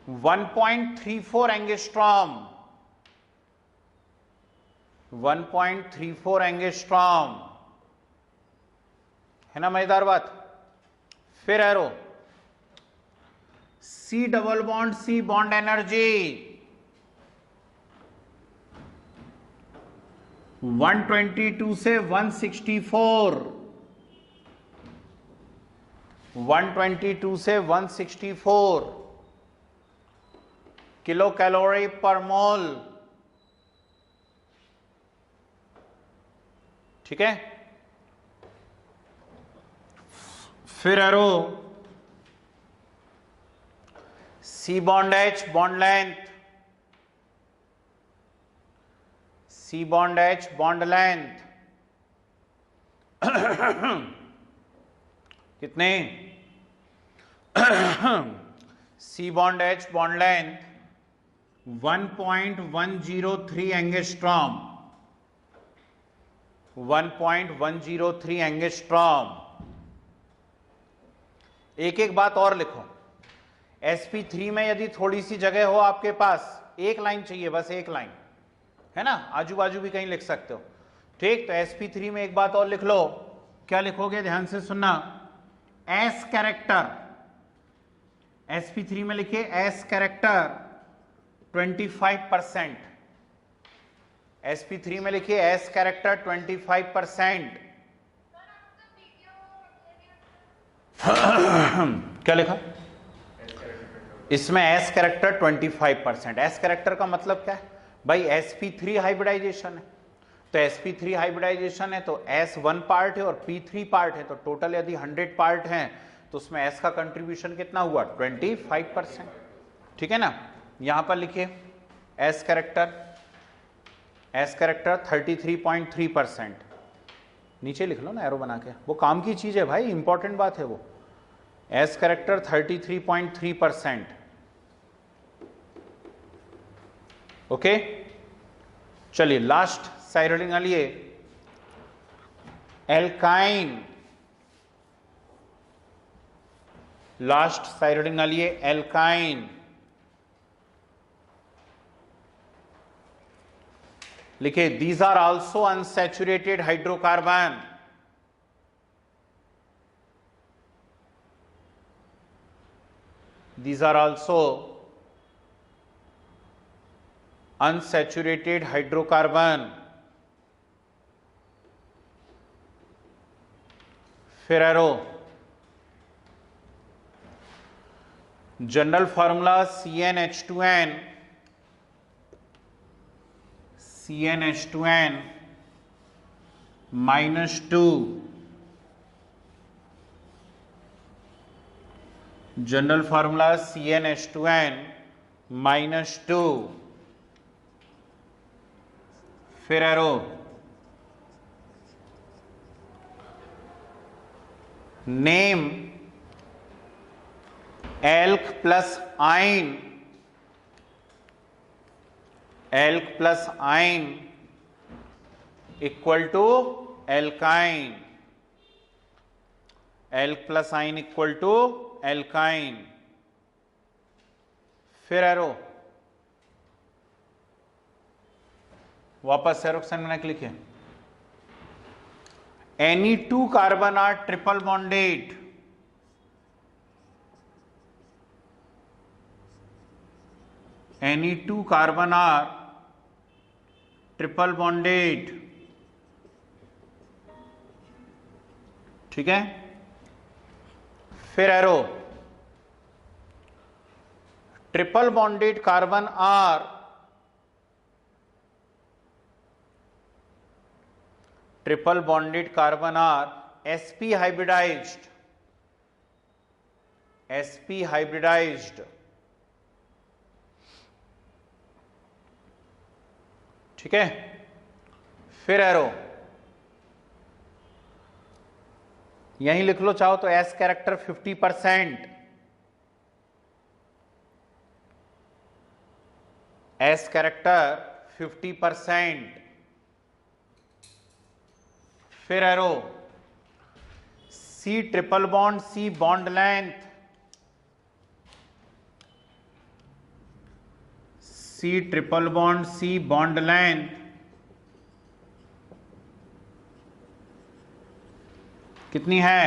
1.34 angstrom, 1.34 angstrom, है ना मजेदार बात। फिर arrow C double bond C bond energy 122 से 164, 122 से 164 किलो कैलोरी पर मोल, ठीक है। फिर arrow C bond H bond length, C bond H bond length कितने, C bond H bond length 1.103 angstrom, 1.103 angstrom. एक एक बात और लिखो, sp3 में यदि थोड़ी सी जगह हो आपके पास, एक लाइन चाहिए बस, एक लाइन, है ना, आजू बाजू भी कहीं लिख सकते हो, ठीक। तो sp3 में एक बात और लिख लो, क्या लिखोगे ध्यान से सुनना, s कैरेक्टर, sp3 में लिखिए s कैरेक्टर 25%, sp3 में लिखिए s कैरेक्टर 25%। क्या लिखा, इसमें एस कैरेक्टर 25%। एस कैरेक्टर का मतलब क्या है भाई, sp3 हाइब्रिडाइजेशन है, तो sp3 हाइब्रिडाइजेशन है तो s 1 पार्ट है और p3 पार्ट है, तो टोटल यदि 100 पार्ट हैं तो उसमें s का कंट्रीब्यूशन कितना हुआ 25%। ठीक है ना, यहां पर लिखिए s कैरेक्टर 33.3%, नीचे लिख लो ना एरो बना के, वो काम की चीज है भाई, इंपॉर्टेंट बात है वो। s character 33.3%। ओके, चलिए लास्ट साइड लिए एल्काइन, लास्ट साइड लिए एल्काइन, लिखे these are also unsaturated hydrocarbon. These are also unsaturated hydrocarbon। फिर arrow, general formula CnH2n, CnH2n -2, general formula CnH2n -2। फिर arrow, name alk plus yne, alk plus yne equal to alkyne, alk plus yne equal to alkyne. फिर एरो, वापस एरोक्सन में लिखे Ni2 carbon are triple bonded, Ni2 carbon are triple bonded. ठीक है, फिर arrow, triple bonded carbon are triple bonded carbon are sp hybridized, sp hybridized. ठीक है, फिर एरो, यहीं लिख लो चाहो तो s कैरेक्टर 50%, s कैरेक्टर 50%। फिर arrow, C triple bond C bond length, C triple bond C bond length कितनी है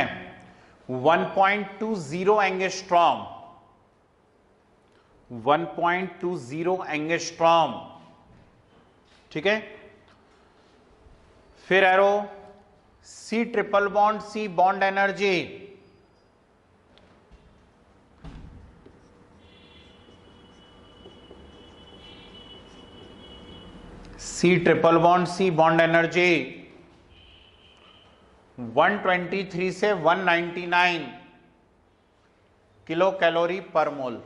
1.20 एंगस्ट्रॉम, 1.20 एंगस्ट्रॉम। ठीक है, फिर arrow, C triple bond C bond energy, C triple bond C bond energy 123 से 199 किलो कैलोरी पर मोल,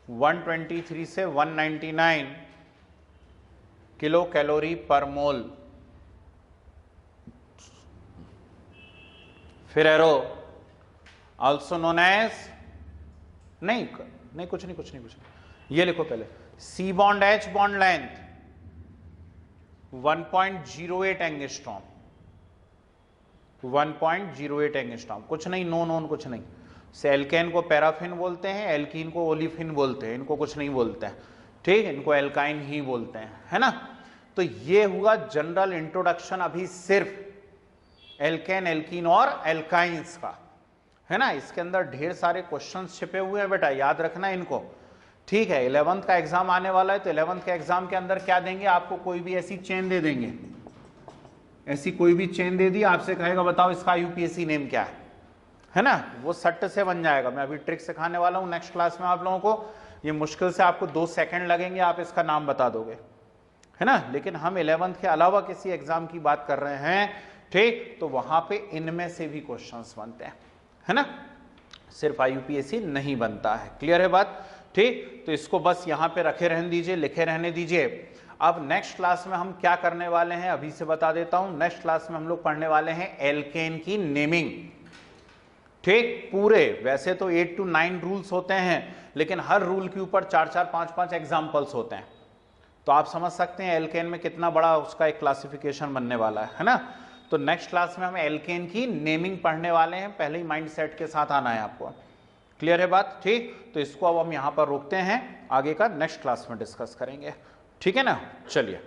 123 से 199 किलो कैलोरी पर मोल। फिर एरो, ऑल्सो नोन एज, नहीं कुछ नहीं, ये लिखो पहले, C bond H bond length 1.08 angstrom, 1.08 angstrom. कुछ नहीं, नोन कुछ नहीं। एल्केन को पैराफिन बोलते हैं, एल्कीन को ओलिफिन बोलते हैं, इनको कुछ नहीं बोलते हैं। ठीक, इनको एल्काइन ही बोलते हैं, है ना। तो ये हुआ जनरल इंट्रोडक्शन अभी सिर्फ एल्केन, एल्कीन और एल्काइंस का, है ना। इसके अंदर ढेर सारे क्वेश्चंस छिपे हुए हैं बेटा, याद रखना इनको। ठीक है, 11th का एग्जाम आने वाला है, तो 11th के एग्जाम के अंदर क्या देंगे आपको, कोई भी ऐसी चेन दे देंगे, ऐसी कोई भी चेन दे दी, आपसे कहेगा बताओ इसका यूपीएससी नेम क्या है ना, वो सट से बन जाएगा। मैं अभी ट्रिक सिखाने वाला हूं नेक्स्ट क्लास में आप लोगों को, ये मुश्किल से आपको 2 सेकंड लगेंगे, आप इसका नाम बता दोगे, है ना। लेकिन हम 11th के अलावा किसी एग्जाम की बात कर रहे हैं, ठीक, तो वहां पे इनमें से भी क्वेश्चंस बनते हैं, है ना, सिर्फ IUPAC नहीं बनता है। क्लियर है बात, ठीक। तो इसको बस यहां पे रखे रहने दीजिए, लिखे रहने दीजिए। अब नेक्स्ट क्लास में हम क्या करने वाले हैं अभी से बता देता हूं। नेक्स्ट क्लास में हम लोग पढ़ने वाले हैं एल्केन की नेमिंग, ठीक, पूरे। वैसे तो 8 to 9 रूल्स होते हैं, लेकिन हर रूल के ऊपर 4-4, 5-5 एग्जाम्पल्स होते हैं। तो आप समझ सकते हैं एल्केन में कितना बड़ा उसका एक क्लासिफिकेशन बनने वाला है ना। तो नेक्स्ट क्लास में हम एल्केन की नेमिंग पढ़ने वाले हैं, पहले ही माइंड सेट के साथ आना है आपको। क्लियर है बात, ठीक। तो इसको अब हम यहां पर रोकते हैं, आगे का नेक्स्ट क्लास में डिस्कस करेंगे, ठीक है ना। चलिए।